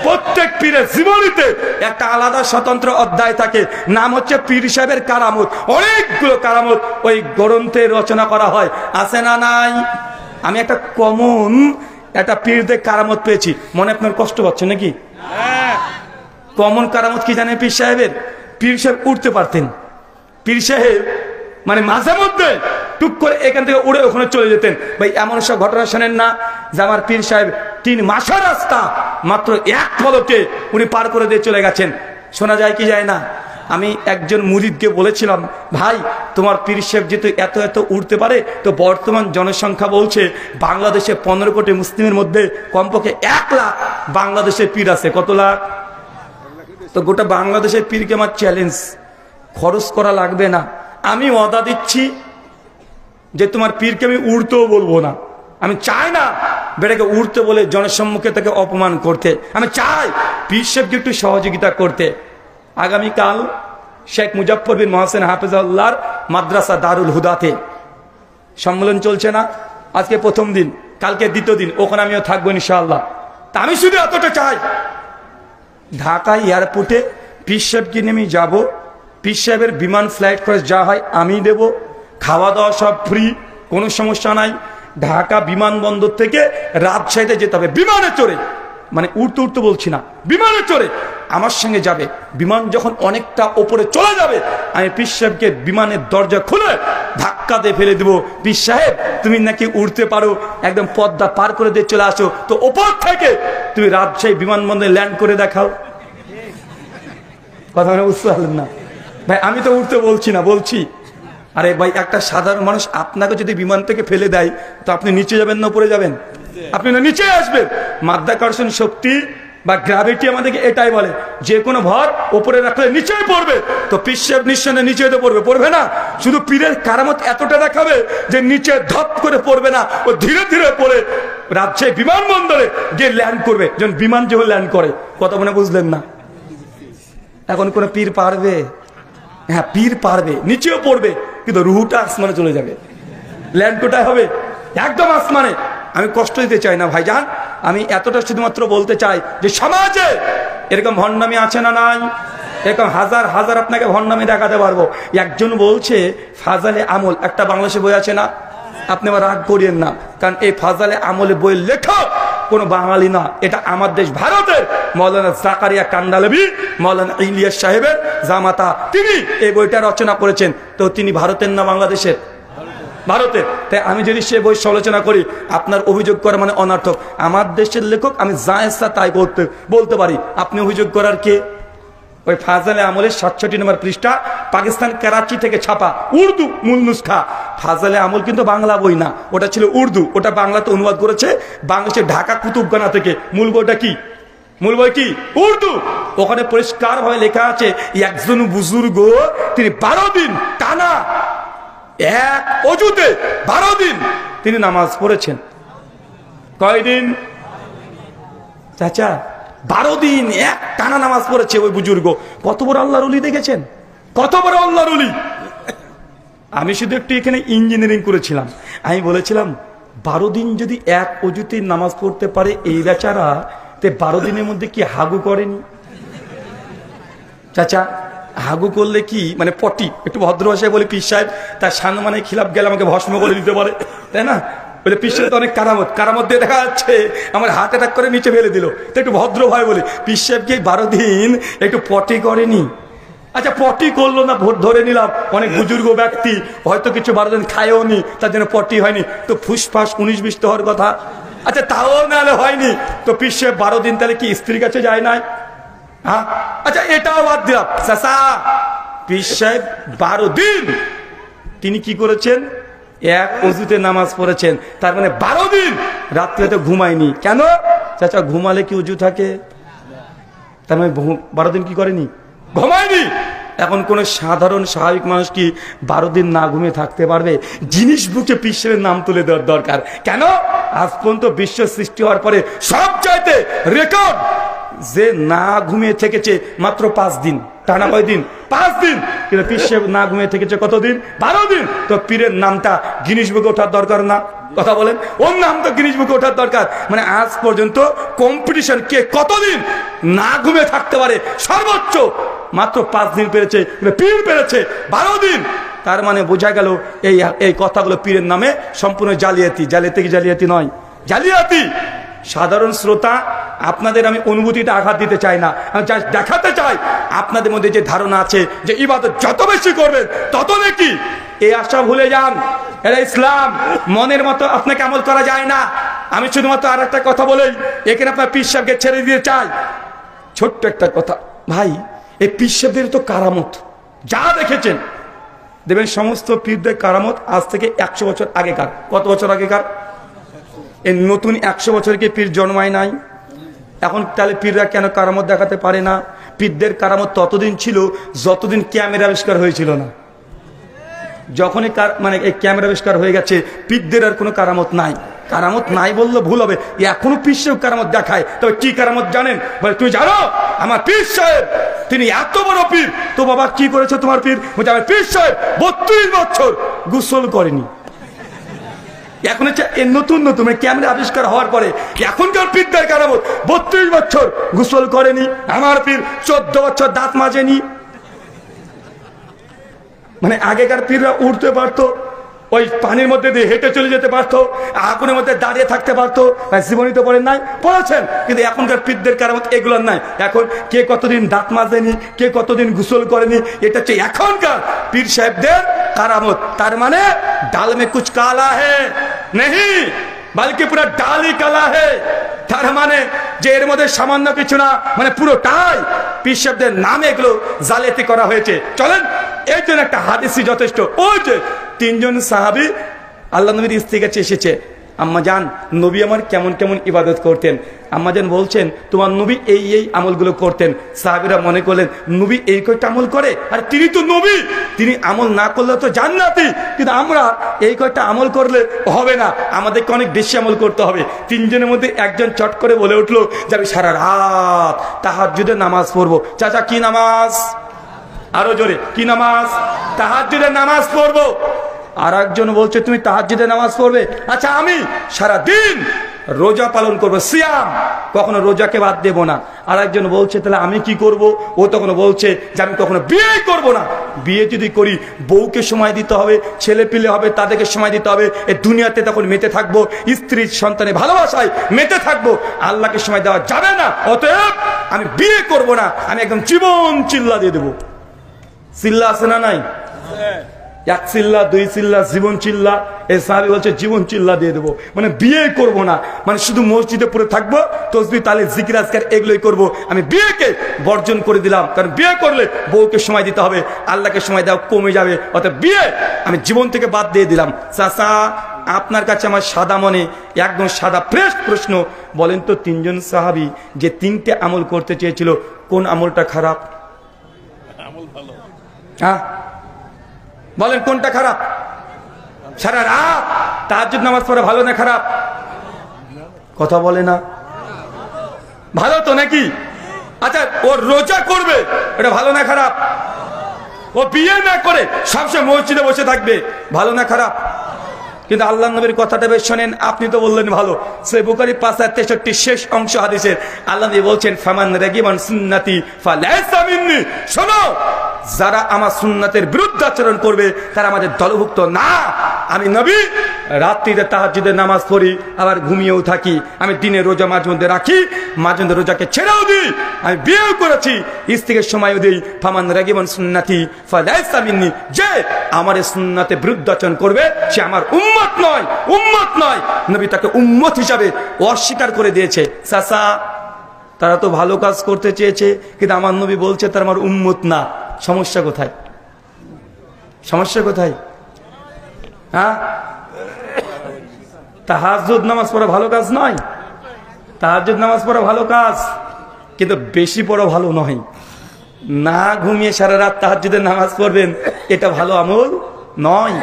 প্রত্যেক পীরের জীবনীতে একটা আলাদা স্বতন্ত্র অধ্যায় থাকে, নাম হচ্ছে পীর সাহেবের কারামত। অনেকগুলো কারামত ওই গ্রন্থে রচনা করা হয়, আছে না নাই? আমি একটা কমন একটা পীরদের কারামত পেয়েছি, মনে আপনার কষ্ট পাচ্ছে নাকি? কমন কারামত কি জানেন পীর সাহেবের? পীর সাহেব উঠতে পারতেন। পীর সাহেব মানে মাঝে মধ্যে টুক করে এখান থেকে উড়ে ওখানে চলে যেতেন। ভাই এমন সব ঘটনা শোনেন না যে আমার পীর সাহেব 3 মাসের রাস্তা মাত্র এক পলকে উনি পার করে দিয়ে চলে গেছেন। শোনা যায় কি যায় না? আমি একজন মুরিদকে বলেছিলাম, ভাই তোমার পীর সাহেব যেহেতু এত এত উঠতে পারে, তো বর্তমান জনসংখ্যা বলছে বাংলাদেশে 15 কোটি মুসলিমের মধ্যে কমপক্ষে 1 লাখ বাংলাদেশের পীর আছে। কত লাখ? তো গোটা বাংলাদেশের পীরকে আমার চ্যালেঞ্জ, খরচ করা লাগবে না, আমি ওয়াদা দিচ্ছি যে তোমার পীরকে আমি উড়তেও বলবো না। আমি চাই না বেটাকে উড়তে বলে জনসম্মুখে তাকে অপমান করতে, আমি চাই পীর সাহেবকে একটু সহযোগিতা করতে। আগামীকাল শেখ মুজাফফর বিন মোহসেন হাফেজাল্লাহর মাদ্রাসা দারুল হুদাতে সম্মেলন চলছে না? আজকে প্রথম দিন, কালকে দ্বিতীয় দিন, ওখানে আমিও থাকবো ইনশাআল্লাহ। তা আমি শুধু এতটা চাই, ঢাকা এয়ারপোর্টে পীর সাহেবকে নিয়ে আমি যাবো, পীর সাহেবের বিমান ফ্লাইট খরচ যা হয় আমি দেব, খাওয়া দাওয়া সব ফ্রি, কোনো সমস্যা নাই। ঢাকা বিমানবন্দর থেকে রাজশাহীতে যেতে হবে বিমানে চড়ে, মানে উঠতে উঠতে বলছি না, বিমানে চড়ে আমার সঙ্গে যাবে। বিমান যখন অনেকটা ওপরে চলে যাবে, আমি পীর সাহেবকে বিমানের দরজা খুলে ধাক্কা দিয়ে ফেলে দেবো, পীর সাহেব তুমি নাকি উঠতে পারো, একদম পদ্মা পার করে দিয়ে চলে আসো, তো ওপর থেকে তুমি রাজশাহী বিমানবন্দরে ল্যান্ড করে দেখাও। কথা মানে বুঝতে পারলেন না ভাই? আমি তো উঠতে বলছি না, বলছি আরে ভাই একটা সাধারণ মানুষ আপনাকে যদি বিমান থেকে ফেলে দেয়, তো আপনি নিচে যাবেন না উপরে যাবেন? আপনি না নিচে আসবেন। মাধ্যাকর্ষণ শক্তি বা গ্র্যাভিটি আমাদেরকে এটাই বলে, যে কোনো ভর উপরে রাখলে নিচেই পড়বে। তো পীর সাহেব নিঃসন্দেহে নিচে তো পড়বে, পড়বে না? শুধু পীরের কারামত এতটা দেখাবে যে নিচে ধপ করে পড়বে না, ও ধীরে ধীরে পড়ে রাজশাহী বিমানবন্দরে গিয়ে ল্যান্ড করবে, যখন বিমান যেভাবে ল্যান্ড করে। কথা মনে বুঝলেন না? এখন কোন পীর পারবে? হ্যাঁ পীর পারবে, নিচেও পড়বে, কিন্তু রুহুটা আসমানে চলে যাবে। ল্যান্ড কোথায় হবে? একদম আসমানে। আমি কষ্ট দিতে চাই না ভাইজান, আমি এতটা শুধুমাত্র বলতে চাই যে সমাজে এরকম ভণ্ডামি আছে না নাই? এরকম হাজার হাজার আপনাকে ভণ্ডামি দেখাতে পারবো। একজন বলছে ফাজালে আমল, একটা বাংলাদেশে বই আছে না? আপনি আবার রাগ করিয়েন না, কারণ এই ফাজালে আমলে বইয়ের লেখক কোন বাঙালি না, এটা আমার দেশ ভারতের মৌলানা জাকারিয়া কান্দালভি, মৌলানা ইলিয়াস সাহেবের জামাতা, তিনি এই বইটা রচনা করেছেন। তো তিনি ভারতের না বাংলাদেশের? ভারতের। তাই আমি যদি সে বই সমালোচনা করি, আপনার অভিযোগ করা মানে অনর্থক। আমার দেশের লেখক, আমি যা ইচ্ছা তাই বলতে পারি, আপনি অভিযোগ করার কে? ওই ফাজালে আমলের 67 নম্বর পৃষ্ঠা, পাকিস্তান করাচি থেকে ছাপা উর্দু মূল নুসখা। ফাজালে আমল কিন্তু বাংলা বই না, ওটা ছিল উর্দু, ওটা বাংলাতে অনুবাদ করেছে বাংলাদেশের ঢাকা কুতুবখানা থেকে। মূল বইটা কি? মূল বই কি? উর্দু। ওখানে পরিষ্কার ভাবে লেখা আছে, একজন বুজুর্গ তিনি 12 দিন টানা এক অজুতে 12 দিন তিনি নামাজ পড়েছেন। কয়দিন চাচা? 12 দিন এক টানা নামাজ পড়েছে ওই বুজুর্গ। কত বড় আল্লাহর ওলি দেখেছেন? কত বড় আল্লাহর ওলি! আমি শুধু একটু এখানে ইঞ্জিনিয়ারিং করেছিলাম, আমি বলেছিলাম 12 দিন যদি এক অজুতে নামাজ পড়তে পারে এই বেচারা, তে 12 দিনের মধ্যে কি হাগু করেনি? চাচা হাগু করলে কি মানে পটি, একটু ভদ্র ভাষায় বলে পীর সাহেব তার সম্মানে খিলাফ গেলে আমাকে ভস্ম করে দিতে পারে, তাই না? বলে পীর সাহেব তো অনেক কারামত, কারামত দিয়ে দেখা যাচ্ছে আমার হার্ট অ্যাটাক করে নিচে ফেলে দিল। তো একটু ভদ্র ভাই বলে পীর সাহেবকে 12 দিন একটু পটি করেনি? আচ্ছা পটি করলো না, ভোট ধরে নিলাম অনেক বুজুর্গ ব্যক্তি হয়তো কিছু 12 দিন খায়ও নি, তার জন্য পটি হয়নি, তো ফুসফাস 19-20 হওয়ার কথা। আচ্ছা তাও নাহলে হয়নি, তো পীর সাহেব 12 দিন তাহলে কি স্ত্রীর কাছে যায় নাই? হ্যাঁ আচ্ছা এটাও বাদ দিলাম, চাচা পীর সাহেব 12 দিন তিনি কি করেছেন? এক অজুতে নামাজ পড়েছেন। তার মানে 12 দিন রাত্রে তো ঘুমায়নি। কেন চাচা? ঘুমালে কি অজু থাকে? তার মানে 12 দিন কি করেনি? ঘুমায়নি। এখন কোন সাধারণ স্বাভাবিক মানুষ কি 12 দিন না ঘুমিয়ে থাকতে পারবে? জিনিস বুকে পীর সাহেবের নাম তুলে দেওয়ার দরকার। কেন? আজ পর্যন্ত বিশ্ব সৃষ্টি হওয়ার পরে সব চাইতে রেকর্ড যে না ঘুমিয়ে থেকেছে মাত্র 5 দিন। টানা কয় দিন? 5 দিন। কিন্তু পীর সাহেব না ঘুমিয়ে থেকেছে কতদিন? 12 দিন। তো পীরের নামটা গিনিস বুকে ওঠার দরকার না? কথা বলেন, ওর নাম তো গিনিস বুকে ওঠার দরকার। মানে আজ পর্যন্ত কম্পিটিশন কে কতদিন না ঘুমে থাকতে পারে, সর্বোচ্চ মাত্র 5 দিন পেরেছে, পীর পেরেছে 12 দিন। তার মানে বোঝা গেল এই কথাগুলো পীরের নামে সম্পূর্ণ জালিয়াতি। জালিয়াতি কি জালিয়াতি নয়? জালিয়াতি। সাধারণ শ্রোতা, আপনাদের আমি অনুভূতিটা আঘাত দিতে চাই না, আমি দেখাতে চাই আপনাদের মধ্যে যে ধারণা আছে যে ইবাদত যত বেশি করবেন তত নাকি, এই আশা ভুলে যান। এটা ইসলাম, মনের মতো আপনাকে আমল করা যায় না। আমি শুধুমাত্র আর একটা কথা বলেই এখানে আপনার পীর সাহেবকে ছেড়ে দিতে চাই। ছোট্ট একটা কথা ভাই, এই পীর সাহেবদের তো কারামত যা দেখেছেন দেখবেন, সমস্ত পীরদের কারামত আজ থেকে 100 বছর আগেকার। কত বছর আগেকার? এই নতুন 100 বছরকে পীর জন্মায় নাই। এখন তাহলে পীররা কেন কারামত দেখাতে পারে না? পীরদের কারামত ততদিন ছিল যতদিন ক্যামেরা আবিষ্কার হয়েছিল না। যখনই মানে এই ক্যামেরা আবিষ্কার হয়ে গেছে, পীরদের আর কোনো কারামত নাই। কারামত নাই বললে ভুল হবে, এখনো পীর সাহেব কারামত দেখায়। তবে কি কারামত জানেন? বলে, তুই জানো আমার পীর সাহেব তিনি এত বড় পীর। তো বাবা কি করেছে তোমার পীর? বলছে আমার পীর সাহেব 32 বছর গোসল করেনি। এখন হচ্ছে নতুন নতুন ক্যামেরা আবিষ্কার হওয়ার পরে এখনকার পীরদের কারামত 32 বছর গোসল করেনি। আমার পীর 14 বছর দাঁত মাজেনি। মানে আগেকার পীররা উঠতে পারতো, ওই পানির মধ্যে দিয়ে হেঁটে চলে যেতে পারতো, আগুনের মধ্যে দাঁড়িয়ে থাকতে পারতো। জীবনী তো পড়েন নাই? পড়েছেন। কিন্তু এখনকার পীরদের কারামত এগুলোর নাই। এখন কে কতদিন দাঁত মাজেনি, কে কতদিন গোসল করেনি, এটা হচ্ছে এখনকার পীর সাহেবদের কারামত। তার মানে ডাল মে কুছ কালা হে নেহি বলকি পুরো ডালই কালা হে। তার মানে যে এর মধ্যে সামান্য কিছু না, মানে পুরোটাই পীর সাহেবদের নামে এগুলো জালিয়াতি করা হয়েছে। চলেন, এই জন্য একটা হাদিসই যথেষ্ট। ওই যে 3 জন সাহাবী আল্লাহ নবীর স্ত্রীর কাছে এসেছে, আম্মা জান নবী আমার কেমন কেমন ইবাদত করতেন। আম্মা জান বলছেন তোমার নবী এই এই আমলগুলো করতেন। সাহাবীরা মনে করলেন নবী এই কয়টা আমল করে, আর তিনি তো নবী, তিনি আমল না করলে তো জান্নাতি, কিন্তু আমরা এই কয়টা আমল করলে হবে না, আমাদেরকে অনেক বেশি আমল করতে হবে। 3 জনের মধ্যে একজন চট করে বলে উঠলো যে আমি সারা রাত তাহাজ্জুদের নামাজ পড়বো। চাচা কি নামাজ? আরো জোরে, কি নামাজ? তাহাজ্জুদের নামাজ পড়বো। আর একজন বলছে তুমি তাহাজ্জুদের নামাজ পড়বে, আচ্ছা আমি সারা দিন রোজা পালন করবো, সিয়াম, কখনো রোজাকে বাদ দেব না। আর একজন বলছে তাহলে আমি কি করব? ও তখন বলছে যে আমি কখনো বিয়ে করব না। বিয়ে যদি করি বউকে সময় দিতে হবে, ছেলে পিলে হবে, তাদেরকে সময় দিতে হবে, এই দুনিয়াতে তখন মেতে থাকবো, স্ত্রী সন্তানের ভালোবাসায় মেতে থাকবো, আল্লাহকে সময় দেওয়া যাবে না। অতএব আমি বিয়ে করব না, আমি একদম জীবন চিল্লা দিয়ে দেবো। চিল্লা আছে না নাই? 1 চিল্লা 2 চিল্লা জীবন চিল্লা। এই সাহাবী বলছে জীবন চিল্লা দিয়ে দেবো, মানে বিয়ে করব না, মানে শুধু মসজিদে পড়ে থাকবো, তসবিহ তাহলিল জিকির আজকার এগুলোই করব। আমি বিয়েকে বর্জন করে দিলাম, কারণ বিয়ে করলে বউকে সময় দিতে হবে, আল্লাহকে সময় দেওয়া কমে যাবে। অর্থাৎ বিয়ে আমি জীবন থেকে বাদ দিয়ে দিলাম। চাচা আপনার কাছে আমার সাদা মনে একদম সাদা ফ্রেশ প্রশ্ন, বলেন তো 3 জন সাহাবী যে 3টে আমল করতে চেয়েছিল, কোন আমলটা খারাপ? হ্যাঁ বলেন কোনটা খারাপ? সারা রাত তাহাজ্জুদ নামাজ পড়া ভালো না খারাপ? কথা বলে না। ভালো তো নাকি? আচ্ছা ও রোজা করবে, এটা ভালো না খারাপ? ও বিয়ে না করে সবসময় মসজিদে বসে থাকবে, ভালো না খারাপ? কিন্তু আল্লাহ নবীর কথাটা বেশ শোনেন, আপনি তো বললেন ভালো। সহিহ বুখারী 563 শেষ অংশ হাদিসের আল্লাহ নবী বলছেন ফামান রাগিবান সুন্নতি ফালাইসা মিন্নি। শোনো, যারা আমার সুন্নাতের বিরুদ্ধে আচরণ করবে তারা আমাদের দলভুক্ত না। আমি নবী রাত্রিতে তাহাজ্জুদের নামাজ পড়ি, আবার ঘুমিয়েও থাকি। আমি দিনে রোজা মাঝে মধ্যে রাখি, মাঝে মধ্যে রোজাকে ছেড়েও দিই। আমি বিয়েও করেছি, স্ত্রীকে সময়ও দিই। ফামান রাগিবান সুন্নতি ফালাইসা মিন্নি, যে আমার এই সুন্নাতের বিরুদ্ধে আচরণ করবে সে আমার উম্মত নয়, উম্মত নয়। নবী তাকে উম্মত হিসাবে অস্বীকার করে দিয়েছে। চাচা তারা তো ভালো কাজ করতে চেয়েছে, কিন্তু আমার নবী বলছে তারা আমার উম্মত না। সমস্যা কোথায়? সমস্যা কোথায়? হ্যাঁ, তাহাজ্জুদ নামাজ পড়া ভালো কাজ নয়? তাহাজ্জুদ নামাজ পড়া ভালো কাজ, কিন্তু বেশি পড়া ভালো নয়। না ঘুমিয়ে সারা রাত তাহাজ্জুদের নামাজ পড়বেন, এটা ভালো আমল নয়।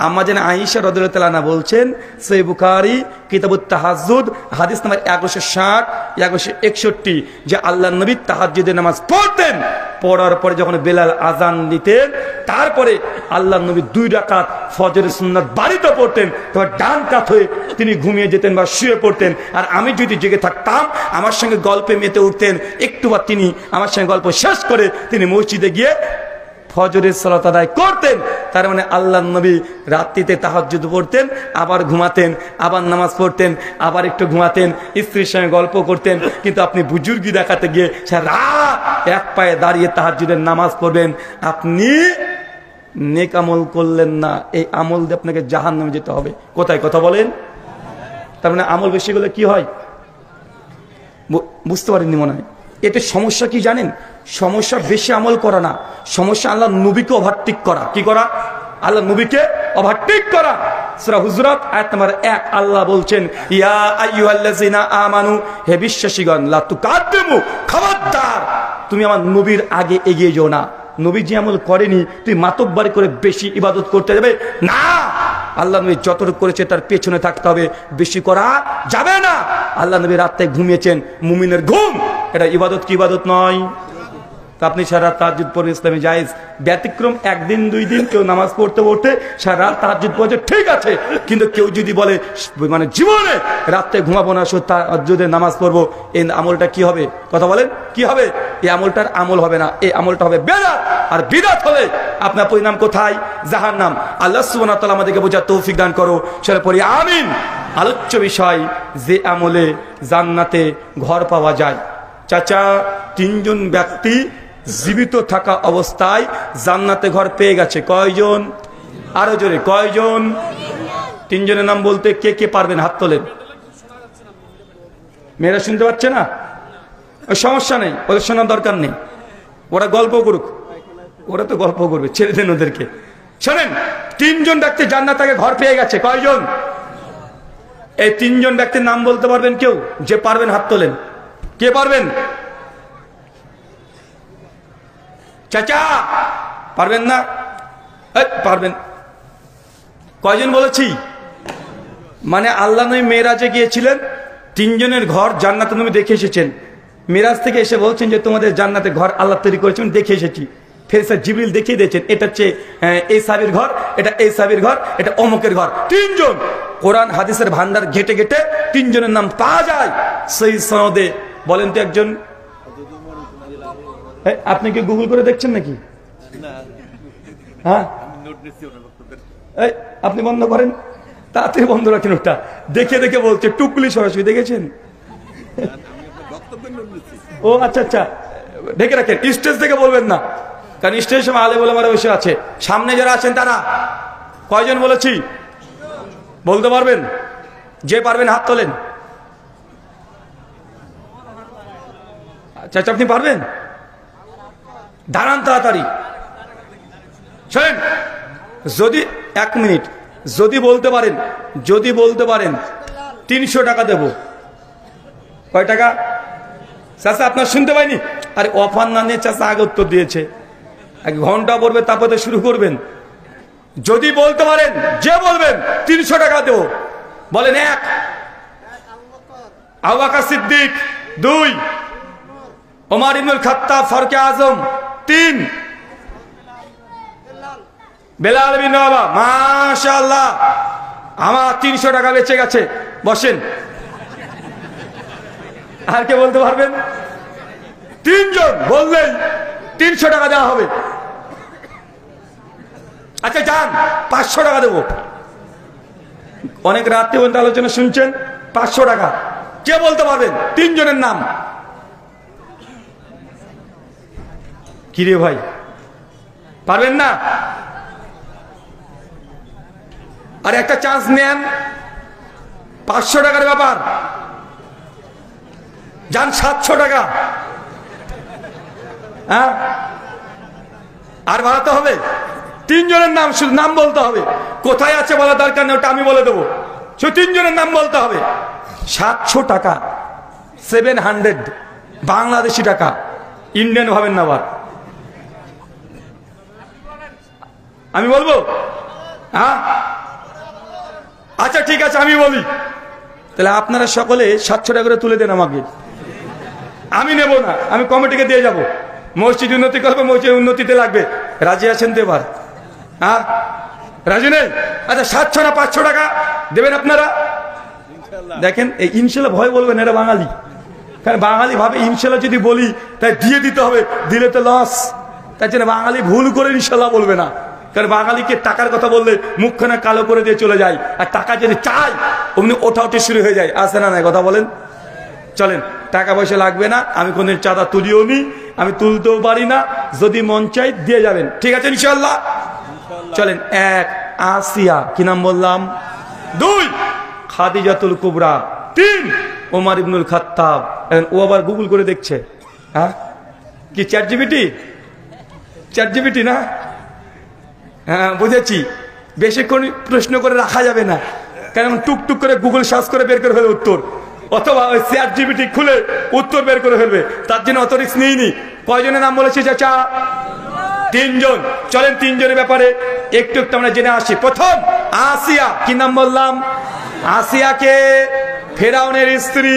আম্মা জান আয়েশা রাদিয়াল্লাহু তাআলা আনহা বলছেন, সহিহ বুখারী কিতাবুত তাহাজ্জুদ হাদিস নাম্বার 1160 1161, যে আল্লাহর নবী তাহাজ্জুদের নামাজ পড়তেন, পড়ার পরে যখন বেলাল আজান দিতেন তারপরে আল্লাহর নবী 2 রাকাত ফজরের সুন্নাত বাড়িতে পড়তেন, তবে ডান কাত হয়ে তিনি ঘুমিয়ে যেতেন বা শুয়ে পড়তেন। আর আমি যদি জেগে থাকতাম আমার সঙ্গে গল্পে মেতে উঠতেন, একটুবার তিনি আমার সঙ্গে গল্প শেষ করে তিনি মসজিদে গিয়ে ফজরের সালাত আদায় করতেন। তার মানে আল্লাহর নবী রাত্রিতে তাহাজ্জুদ পড়তেন, আবার ঘুমাতেন, আবার নামাজ পড়তেন, আবার একটু ঘুমাতেন, স্ত্রীর সঙ্গে গল্প করতেন। কিন্তু আপনি বুজুর্গি দেখাতে গিয়ে রাত এক পায়ে দাঁড়িয়ে তাহাজ্জুদের নামাজ পড়বেন, আপনি নেক আমল করলেন না। এই আমল দিয়ে আপনাকে জাহান্নামে যেতে হবে। কোথায় কথা বলেন? তার মানে আমল বেশি করলে কি হয় বুঝতে পারেননি মনে হয়। এতে সমস্যা কি জানেন? সমস্যা বেশি আমল করা না, সমস্যা আল্লাহ নবীকে ওভারটেক করা। কি করা? আল্লাহ নবীকে ওভারটেক করা। সূরা হুজুরাত আয়াত নাম্বার 1 আল্লাহ বলছেন, ইয়া আইয়ুহাল্লাযিনা আমানু, হে বিশ্বাসীগণ, লা তুকাদ্দিমু, খবরদার তুমি আমার নবীর আগে এগিয়ে যাও না। নবী যে আমল করেনি তুই মাতব্বরি করে বেশি ইবাদত করতে যাবে না। আল্লাহ নবী যতটুকু করেছে তার পেছনে থাকতে হবে, বেশি করা যাবে না। আল্লাহ নবী রাতে ঘুমিয়েছেন, মুমিনের ঘুম এটা ইবাদত কি ইবাদত নয়? তো আপনি সারা রাত তাহাজ্জুদ পড়ে ইসলামে জায়েজ, ব্যতিক্রম 1 দিন 2 দিন কেউ নামাজ পড়তে পড়তে সারা রাত তাহাজ্জুদ পড়ছে, ঠিক আছে। কিন্তু কেউ যদি বলে মানে জীবনে রাতে ঘুমাবো না, শুধু তাহাজ্জুদের নামাজ পড়বো, এই আমলটা কি হবে? কথা বলেন কি হবে? এই আমলটার আমল হবে না, এই আমলটা হবে বেদাত। আর বিদআত হলে আপনার পরিণাম কোথায়? জাহান্নাম। আল্লাহ সুবহানাহু ওয়া তাআলা আমাদেরকে বোঝার তৌফিক দান করো, সেটা পড়ি আমিন। আলোচ্য বিষয়, যে আমলে জান্নাতে ঘর পাওয়া যায়। চাচা, 3 জন ব্যক্তি জীবিত থাকা অবস্থায় জান্নাতে ঘর পেয়ে গেছে। কয়জন? আরো জোরে, কয়জন? 3 জনের নাম বলতে কে কে পারবেন? হাত তোলেন। মেয়েরা শুনতে পাচ্ছে না? সমস্যা নেই, ওদের শোনার দরকার নেই, ওরা গল্প করুক, ওরা তো গল্প করবে, ছেড়ে দেন ওদেরকে। শোনেন, 3 জন ব্যক্তি জান্নাতে ঘর পেয়ে গেছে। কয়জন? এই 3 জন ব্যক্তির নাম বলতে পারবেন কেউ? যে পারবেন হাত তোলেন। কে পারবেন? চাচা পারবেন না? পারবেন। কয়জন বলেছি? মানে আল্লাহ নবী মেরাজে গিয়েছিলেন, 3 জনের ঘর জান্নাতে নবী দেখে এসেছেন। মেরাজ থেকে এসে বলছেন যে তোমাদের জান্নাতে ঘর আল্লাহ তৈরি করেছেন, দেখে এসেছি। ফেরেশতা জিবরিল দেখিয়ে দিয়েছেন, এটা হচ্ছে এই সাহাবীর ঘর, এটা এই সাহাবীর ঘর, এটা অমুকের ঘর। 3 জন কোরআন হাদিসের ভান্ডার ঘেটে ঘেটে 3 জনের নাম পাওয়া যায় সহিহ সনদে। বলেন তো একজন। আপনি কি গুগল করে দেখছেন নাকি? হ্যাঁ, আপনি বন্ধ করেন, তাড়াতাড়ি বন্ধ রাখেন। ওটা দেখে দেখে বলছে, টুকলি সরাসরি দেখেছেন? ও আচ্ছা আচ্ছা, ঢেকে রাখেন, স্টেজ থেকে বলবেন না, কারণ স্টেজের সময় আলেম ওলামারা বসে আছে। সামনে যারা আছেন তারা কয়জন বলেছি বলতে পারবেন? যে পারবেন হাত তোলেন। আচ্ছা, আপনি পারবেন? দাঁড়ান তাড়াতাড়ি। শোনেন, যদি 1 মিনিট যদি বলতে পারেন, 300 টাকা দেব। কয় টাকা? চাচা আপনার শুনতে পাইনি? আরে অফার না নিয়ে চাচা আগে উত্তর দিয়েছে। 1 ঘন্টা পড়বে, তারপরে শুরু করবেন। যদি বলতে পারেন, যে বলবেন 300 টাকা দেব। বলেন। 1 আবু বকর সিদ্দিক, 2 ওমর ইবনুল খাত্তাব ফারুক আজম, 3 বেলাল বিন রাবাহ। মাশাআল্লাহ, আমার 300 টাকা বেঁচে গেছে। বসেন। আর কে বলতে পারবেন? 3 জন বললেই 300 টাকা দেওয়া হবে। আচ্ছা যান, 500 টাকা দেবো। অনেক রাত্রে পর্যন্ত আলোচনা শুনছেন, 500 টাকা। কে বলতে পারবেন? 3 জনের নাম। কিরে ভাই, পারবেন না? আর একটা চান্স নেন, 500 টাকার ব্যাপার। যান 700 টাকা। হ্যাঁ, আর বাড়াতে হবে। 3 জনের নাম, শুধু নাম বলতে হবে। কোথায় আছে বলা দরকার নেই, ওটা আমি বলে দেবো। শুধু 3 জনের নাম বলতে হবে। 700 টাকা, 700 বাংলাদেশি টাকা, ইন্ডিয়ান ভাবেন না। আবার আমি বলবো হ্যাঁ আচ্ছা ঠিক আছে আমি বলি, তাহলে আপনারা সকলে 700 টাকা করে তুলে দেন আমাকে, আমি নেব না, আমি কমিটিকে দিয়ে যাব। মসজিদ উন্নতি করবে, মসজিদ উন্নতিতে লাগবে। রাজি আছেন তো এবার? হ্যাঁ রাজি নেই? আচ্ছা 700 না 500 টাকা দেবেন আপনারা? দেখেন এই ইনশাল্লাহ ভয় বলবেন, এরা বাঙালি, কারণ বাঙালি ভাবে ইনশাল্লাহ যদি বলি তাই দিয়ে দিতে হবে, দিলে তো লস। তাই জন্য বাঙালি ভুল করে ইনশাল্লাহ বলবে না, কারণ বাঙালিকে টাকার কথা বললে মুখখানা কালো করে দিয়ে চলে যায়, আর টাকা যদি চাই অমনি ওঠাউঠি শুরু হয়ে যায়। আসে না নাই কথা বলেন? চলেন, টাকা পয়সা লাগবে না, আমি কোনদিন চাঁদা তুলিও নি, আমি তুলতেও পারি না, যদি মন চাই দিয়ে যাবেন, ঠিক আছে ইনশাল্লাহ? চলেন, 1 আসিয়া, কি নাম বললাম? 2 খাদিজাতুল কুবরা, 3 ওমর ইবনুল খাত্তাব। ও আবার গুগল করে দেখছে, হ্যাঁ কি চ্যাট জিপিটি না? হ্যাঁ বুঝেছি, বেশিক্ষণ প্রশ্ন করে রাখা যাবে না, কারণ টুকটুক করে গুগল সার্চ করে বের করে ফেলে উত্তর, অথবা ওই চ্যাট জিপিটি খুলে উত্তর বের করে ফেলবে, তার জন্য অত রিস্ক নিইনি। কয়জনের নাম বলেছি চাচা? 3 জন। চলেন 3 জনের ব্যাপারে একটু একটু আমরা জেনে আসি। প্রথম আসিয়া, কি নাম বললাম? আসিয়াকে ফেরাউনের স্ত্রী,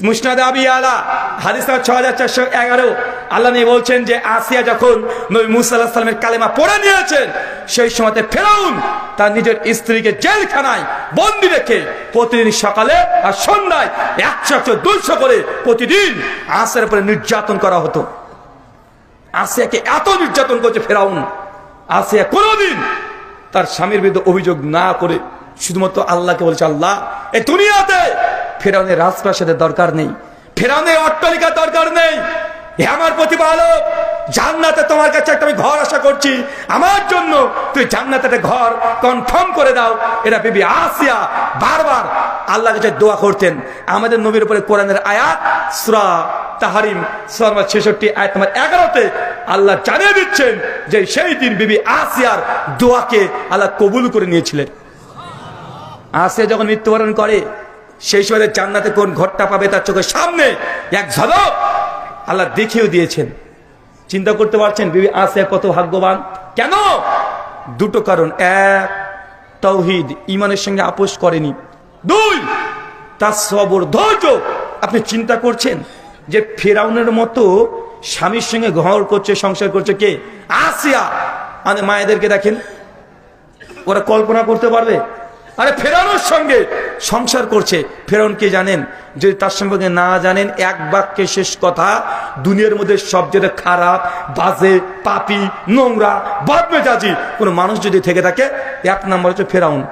মুসনাদ আবি আলা হাদিস 6411, আল্লাহ নবী বলছেন যে আসিয়া যখন নবী মুসা আলাইহিস সালামের কালেমা পড়ে নিয়েছেন, সেই সময়তে ফেরাউন তার নিজের স্ত্রীকে জেলখানায় বন্দী রেখে প্রতিদিন সকালে আর সন্ধ্যায় 100-200 করে প্রতিদিন আসিয়ার উপরে নির্যাতন করা হতো। আসিয়াকে এত নির্যাতন করছে ফেরাউন, আসিয়া কোনদিন তার স্বামীর বিরুদ্ধে অভিযোগ না করে শুধুমাত্র আল্লাহকে বলছে, আল্লাহ এই দুনিয়াতে ফেরাউনের রাজপ্রাসাদের দরকার নেই, ফেরাউনের অট্টালিকার দরকার নেই, হে আমার প্রতিপালক, জান্নাতে তোমার কাছে একটা আমি ঘর আশা করছি, আমার জন্য তুই জান্নাতে একটা ঘর কনফার্ম করে দাও। এরা বিবি আসিয়া বারবার আল্লাহর কাছে দোয়া করতেন। আমাদের নবীর উপরে কোরআনের আয়াত সূরা তাহরিম সূরা 66 আয়াত নম্বর 11-তে আল্লাহ জানিয়ে দিচ্ছেন যে সেই দিন বিবি আসিয়ার দোয়াকে আল্লাহ কবুল করে নিয়েছিলেন। আসিয়া যখন মৃত্যুবরণ করে, সেই সময় জান্নাতে কোন ঘরটা পাবে তার চোখের সামনে এক ঝলক আল্লাহ দেখিয়েও দিয়েছেন। চিন্তা করতে পারছেন বিবি আসিয়া কত ভাগ্যবান? কেন? 2টো কারণ। 1 তাওহীদ, ঈমানের সঙ্গে আপোষ করেনি। 2 তার সবর, ধৈর্য। আপনি চিন্তা করছেন যে ফেরাউনের মতো স্বামীর সঙ্গে ঘর করছে, সংসার করছে কে? আসিয়া। আমাদের মায়েদেরকে দেখেন, ওরা কল্পনা করতে পারবে? আরে ফেরাউনের সঙ্গে সংসার করছে। ফেরাউন কে জানেন? যদি তার সম্পর্কে না জানেন, এক বাক্যে শেষ কথা, দুনিয়ার মধ্যে সবচেয়ে খারাপ, বাজে, পাপী, নোংরা, বদমেজাজি কোন মানুষ যদি থেকে থাকে, 1 নম্বর হচ্ছে ফেরাউন।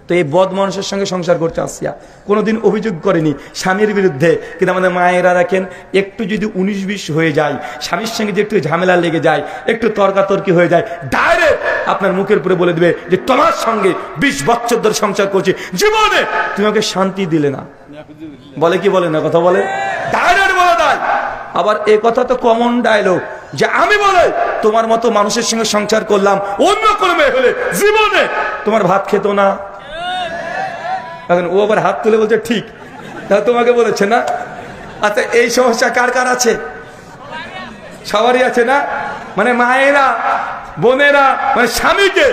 তো এই বদ মানুষের সঙ্গে সংসার করতে আসিয়া কোনোদিন অভিযোগ করেনি স্বামীর বিরুদ্ধে। কিন্তু আমাদের মায়েরা দেখেন, একটু যদি 19-20 হয়ে যায়, স্বামীর সঙ্গে যে একটু ঝামেলা লেগে যায়, একটু তর্কাতর্কি হয়ে যায়, ডাইরেক্ট আপনার মুখের উপরে বলে দিবে যে তোমার সঙ্গে 20 বছর ধরে সংসার করছি, জীবনে তুমি আমাকে শান্তি দিলে না। বলে কি বলে না? কথা বলে, ডাইরেক্ট বলে দেয়। আবার এ কথা তো কমন ডায়লগ যে আমি বলে তোমার মতো মানুষের সঙ্গে সংসার করলাম, অন্য কোনো মেয়ে হলে জীবনে তোমার ভাত খেত না। এখন ও আবার হাত তুলে বলছে ঠিক, তাহলে তোমাকে বলেছে না? আচ্ছা এই সমস্যা কার কার আছে? সবারই আছে না? মানে মায়েরা, বোনেরা, মানে স্বামীকে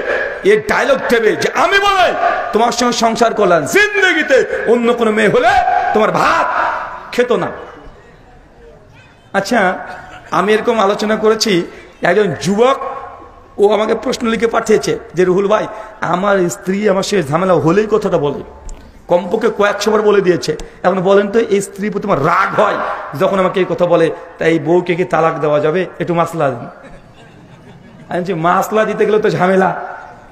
এই ডায়লগ দেবে যে আমি বলে তোমার সঙ্গে সংসার করলাম, জিন্দগিতে অন্য কোনো মেয়ে হলে তোমার ভাত খেত না। আচ্ছা আমি এরকম আলোচনা করেছি, একজন যুবক ও আমাকে প্রশ্ন লিখে পাঠিয়েছে যে রুহুল ভাই, আমার স্ত্রী আমার সঙ্গে ঝামেলা হলেই কথাটা বলে, কমপক্ষে কয়েকশোবার বলে দিয়েছে। এখন বলেন তো এই স্ত্রীর প্রতি আমার রাগ হয় যখন আমাকে এই কথা বলে, তাই বউকে কি তালাক দেওয়া যাবে? একটু মাসলা দিন। আমি বলছি মাসলা দিতে গেলে তো ঝামেলা,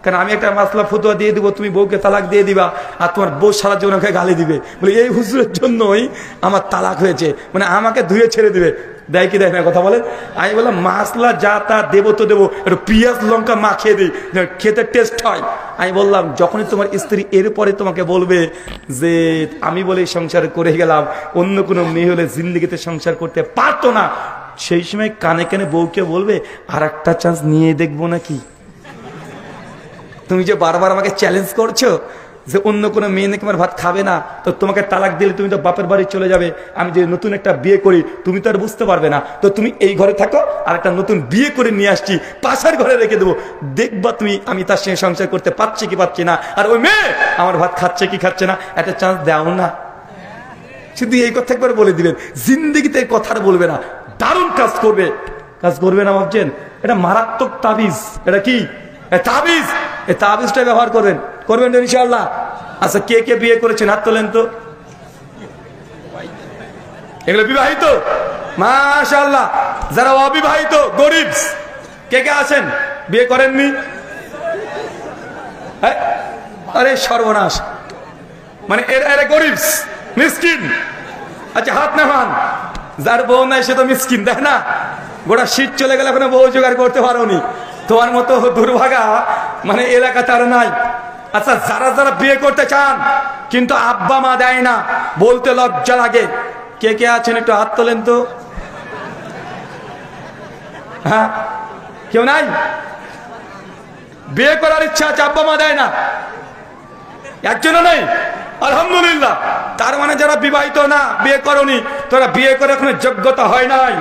কারণ আমি একটা মাসলা ফতুয়া দিয়ে দিব, তুমি বউকে তালাক দিয়ে দিবা, আর তোমার বউ সারা জীবন আমাকে গালি দিবে, বলে এই হুজুরের জন্যই আমার তালাক হয়েছে, মানে আমাকে ধুয়ে ছেড়ে দিবে। দেয় কি দেয় না? কথা বলেন। আমি বললাম মাসলা যা তা দেবো তো দেবো, একটু পেঁয়াজ লঙ্কা মাখিয়ে দিই, খেতে টেস্ট হয়। আমি বললাম যখনই তোমার স্ত্রী এরপরে তোমাকে বলবে যে আমি বলে সংসার করে গেলাম, অন্য কোনো মেয়ে হলে জিন্দেগিতে সংসার করতে পারতো না, সেই সময় কানে কানে বউকে বলবে আর একটা চান্স নিয়ে দেখবো নাকি। তুমি যে বারবার আমাকে চ্যালেঞ্জ করছো, যে অন্য কোনো মেয়ে নাকি আমার ভাত খাবে না, তো তোমাকে তালাক দিলে তুমি তো বাপের বাড়ি চলে যাবে, আমি যে নতুন একটা বিয়ে করি তুমি তো আর বুঝতে পারবে না, তো তুমি এই ঘরে থাকো, আর একটা নতুন বিয়ে করে নিয়ে আসছি পাশের ঘরে রেখে দেবো, দেখবা তুমি আমি তার সঙ্গে সংসার করতে পারছি কি পারছি না, আর ওই মেয়ে আমার ভাত খাচ্ছে কি খাচ্ছে না, একটা চান্স দাও না। শুধু এই কথা একবার বলে দিবেন, জিন্দেগিতে কথাটা বলবে না, দারুণ কাজ করবে। কাজ করবে না ভাবছেন? এটা মারাত্মক তাবিজ। এটা কি তাবিজ? এই তাবিজটা ব্যবহার করবেন, করবেন ইনশাআল্লাহ। আচ্ছা, কে কে বিয়ে করেছেন হাত তোলেন তো। এগুলো বিবাহিত? মাশাআল্লাহ। যারা অবিবাহিত গরিব কে কে আছেন, বিয়ে করেননি? আরে সর্বনাশ, মানে এরা গরিব মিসকিন। আচ্ছা হাত নামান। যার বউ নাই সে তো মিসকিন, তাই না? গোটা শীত চলে গেলে এখনো বউ জোগাড় করতে পারোনি, তোমার মতো দুর্ভাগা মানে এলাকাতে আর নাই। আচ্ছা, যারা যারা বিয়ে করতে চান কিন্তু আব্বা মা দেয় না, বলতে লজ্জা লাগে, কে কে আছেন একটু হাত তোলেন তো। হ্যাঁ, কেউ নাই? বিয়ে করার ইচ্ছা আছে, আব্বা মা দেয় না, একজনও নেই? আলহামদুলিল্লাহ। তার মানে যারা বিবাহিত না, বিয়ে করনি, তোরা বিয়ে করে এখন যোগ্যতা হয় নাই।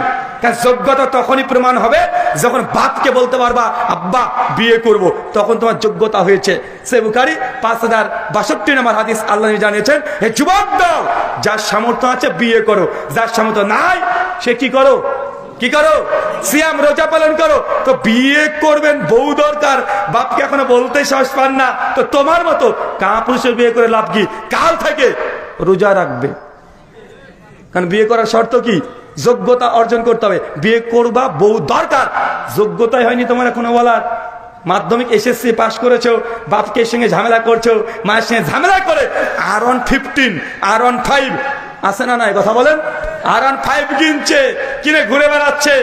যোগ্যতা তখনই প্রমাণ হবে যখন বাপকে বলতে পারবা আব্বা বিয়ে করব, তখন তোমার যোগ্যতা হয়েছে। সে বুখারী 5062 নম্বর হাদিস আল্লাহ জানিয়েছেন, হে যুবক দল, যার সামর্থ্য আছে বিয়ে করো, যার সামর্থ্য নাই সে কি করো, কি করো, সিয়াম রোজা পালন করো। তো বিয়ে করবেন, বউ দরকার, বাপকে এখনো বলতে সাহস পান না, তো তোমার মতো কাপুরুষের বিয়ে করে লাভ কি? কাল থেকে রোজা রাখবে, কারণ বিয়ে করার শর্ত কি? যোগ্যতা অর্জন করতে হবে। বিয়ে করবা, বউ দরকার, যোগ্যতাই হয়নি তোমার এখনো বলার। মাধ্যমিক এসএসসি পাস করেছো, বাপকে সঙ্গে ঝামেলা করছো, মায়ের সঙ্গে ঝামেলা করে R115 R15 আছে না নাই, কথা বলেন? R15 কিনছে, কিনে ঘুরে বেড়াচ্ছে,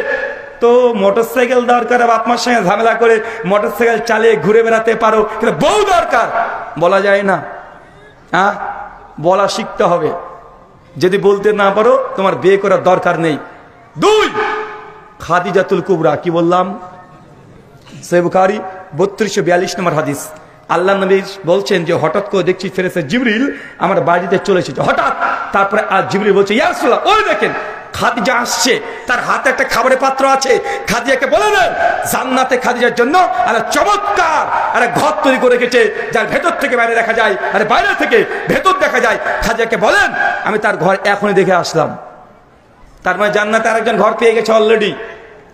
তো মোটরসাইকেল দরকার, বাপ মার সঙ্গে ঝামেলা করে মোটরসাইকেল চালিয়ে ঘুরে বেড়াতে পারো, কিন্তু বউ দরকার বলা যায় না। হ্যাঁ, বলা শিখতে হবে। যদি বলতে না পারো তোমার বিয়ে করার দরকার নেই। 2 খাদিজাতুল কুবরা, কি বললাম? সহিহ বুখারী 3242 নম্বর হাদিস। আল্লাহ নবী বলছেন যে হঠাৎ করে দেখছি ফেরেশতা জিবরিল আমার বাড়িতে চলে এসেছে, হঠাৎ। তারপরে আর জিবরিল বলছে, ইয়া রাসূলুল্লাহ, ওই দেখেন খাদিজা আসছে, তার হাতে একটা খাবারের পাত্র আছে, খাদিজাকে বলে দেন জান্নাতে খাদিজার জন্য আর চমৎকার আর ঘর তৈরি করে রেখেছে, যার ভেতর থেকে বাইরে দেখা যায় আর বাইরে থেকে ভেতর দেখা যায়। খাদিজাকে বলেন আমি তার ঘর এখনই দেখে আসলাম। তার মানে জান্নাতে আরেকজন ঘর পেয়ে গেছে অলরেডি।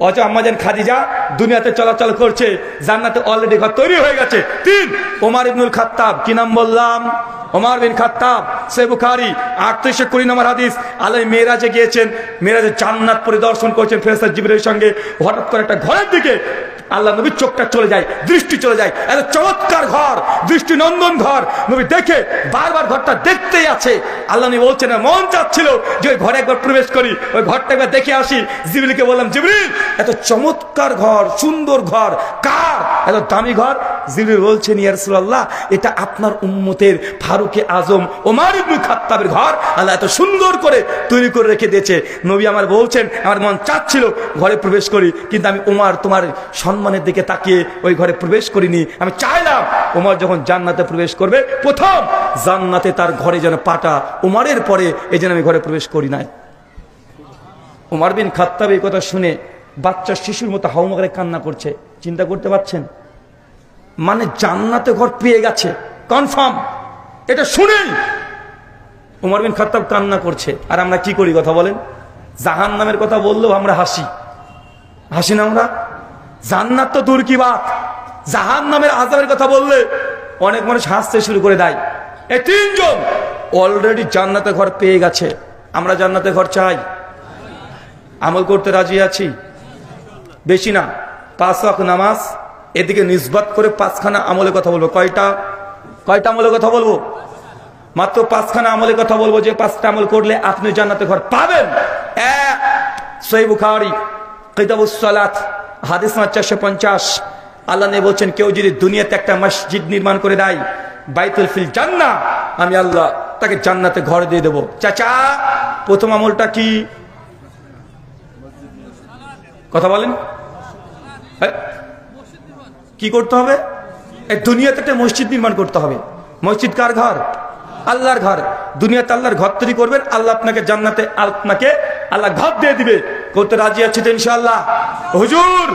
অথচ আম্মাজান খাদিজা দুনিয়াতে চলাচল করছে, জান্নাতে অলরেডি ঘর তৈরি হয়ে গেছে। 3 ওমর ইবনুল খাত্তাব, কি নাম বললাম? ওমর বিন খাত্তাব। সহিহ বুখারী 3820 নম্বর হাদিস। আল্লাহ মেরাজে গিয়েছেন, মেরাজে জান্নাত পরিদর্শন করছেন ফেরেশতা জিবরাইলের সঙ্গে। হঠাৎ করে একটা ঘরের দিকে আল্লাহ নবীর চোখটা চলে যায়, দৃষ্টি চলে যায়, এত চমৎকার ঘর, দৃষ্টি নন্দন ঘর। নবী দেখে বারবার ঘরটা দেখতেই আছে। আল্লাহ নবী বলছেন মন চাচ্ছিল যে ওই ঘরে একবার প্রবেশ করি, ওই ঘরটা একবার দেখে আসি। জিবরিলকে বললাম, জিবরিল এত চমৎকার ঘর, সুন্দর ঘর, কার এত দামি ঘর? জিবরিল বলছেন, ইয়া রাসূলুল্লাহ, এটা আপনার উম্মতের ফারুকে আজম ওমর ইবনে খাত্তাবের ঘর, আল্লাহ এত সুন্দর করে তৈরি করে রেখে দিয়েছে। নবী আমার বলছেন আমার মন চাচ্ছিল ঘরে প্রবেশ করি, কিন্তু আমি ওমর তোমার সম্মানের দিকে তাকিয়ে ওই ঘরে প্রবেশ করিনি। আমি চাইলাম ওমর যখন জান্নাতে প্রবেশ করবে, প্রথম জান্নাতে তার ঘরে যেন পাটা ওমরের পরে, এই জন্য আমি ঘরে প্রবেশ করি নাই। ওমর বিন খাত্তাব এই কথা শুনে বাচ্চা শিশুর মতো হাউমা করে কান্না করছে। চিন্তা করতে পারছেন? মানে জান্নাতে ঘর পেয়ে গেছে কনফার্ম। এটা শুনেই ওমর বিন খাত্তাব কান্না করছে। আর আমরা কি করি কথা বলেন? জাহান্নামের কথা বললেও আমরা হাসি, হাসি না আমরা? জান্নাত তো দূর কি বাত, জাহান্নামের আযাবের কথা বললে অনেক মানুষ হাসতে শুরু করে দেয়। এই 3 জন অলরেডি জান্নাতে ঘর পেয়ে গেছে। আমরা জান্নাতে ঘর চাই, আমল করতে রাজি আছি, বেশি না 5 ওয়াক্ত নামাজ, এদিকে নিসবত করে 5খানা আমলের কথা বলবো। কয়টা আমলের কথা বলবো? মাত্র 5খানা আমলের কথা বলবো, যে 5টা আমল করলে আপনি জান্নাতে ঘর পাবেন। 1 সহিহ বুখারী কিতাবুস সালাত হাদিস 450। আল্লাহ নবী বলছেন কেউ যদি দুনিয়াতে একটা মসজিদ নির্মাণ করে দেয়, বাইতুল ফিল জান্নাহ, আমি আল্লাহ তাকে জান্নাতে ঘর দিয়ে দেবো। চাচা প্রথম আমলটা কি? কথা বলেন, কি করতে হবে? এই দুনিয়াতে একটা মসজিদ নির্মাণ করতে হবে। মসজিদ কার ঘর? আল্লাহর ঘর। দুনিয়াতে আল্লাহর ঘর তৈরি করবেন, আল্লাহ আপনাকে জান্নাতে আপনাকে আল্লাহ ঘর দিয়ে দিবে। করতে রাজি আছে তো ইনশাআল্লাহ? হুজুর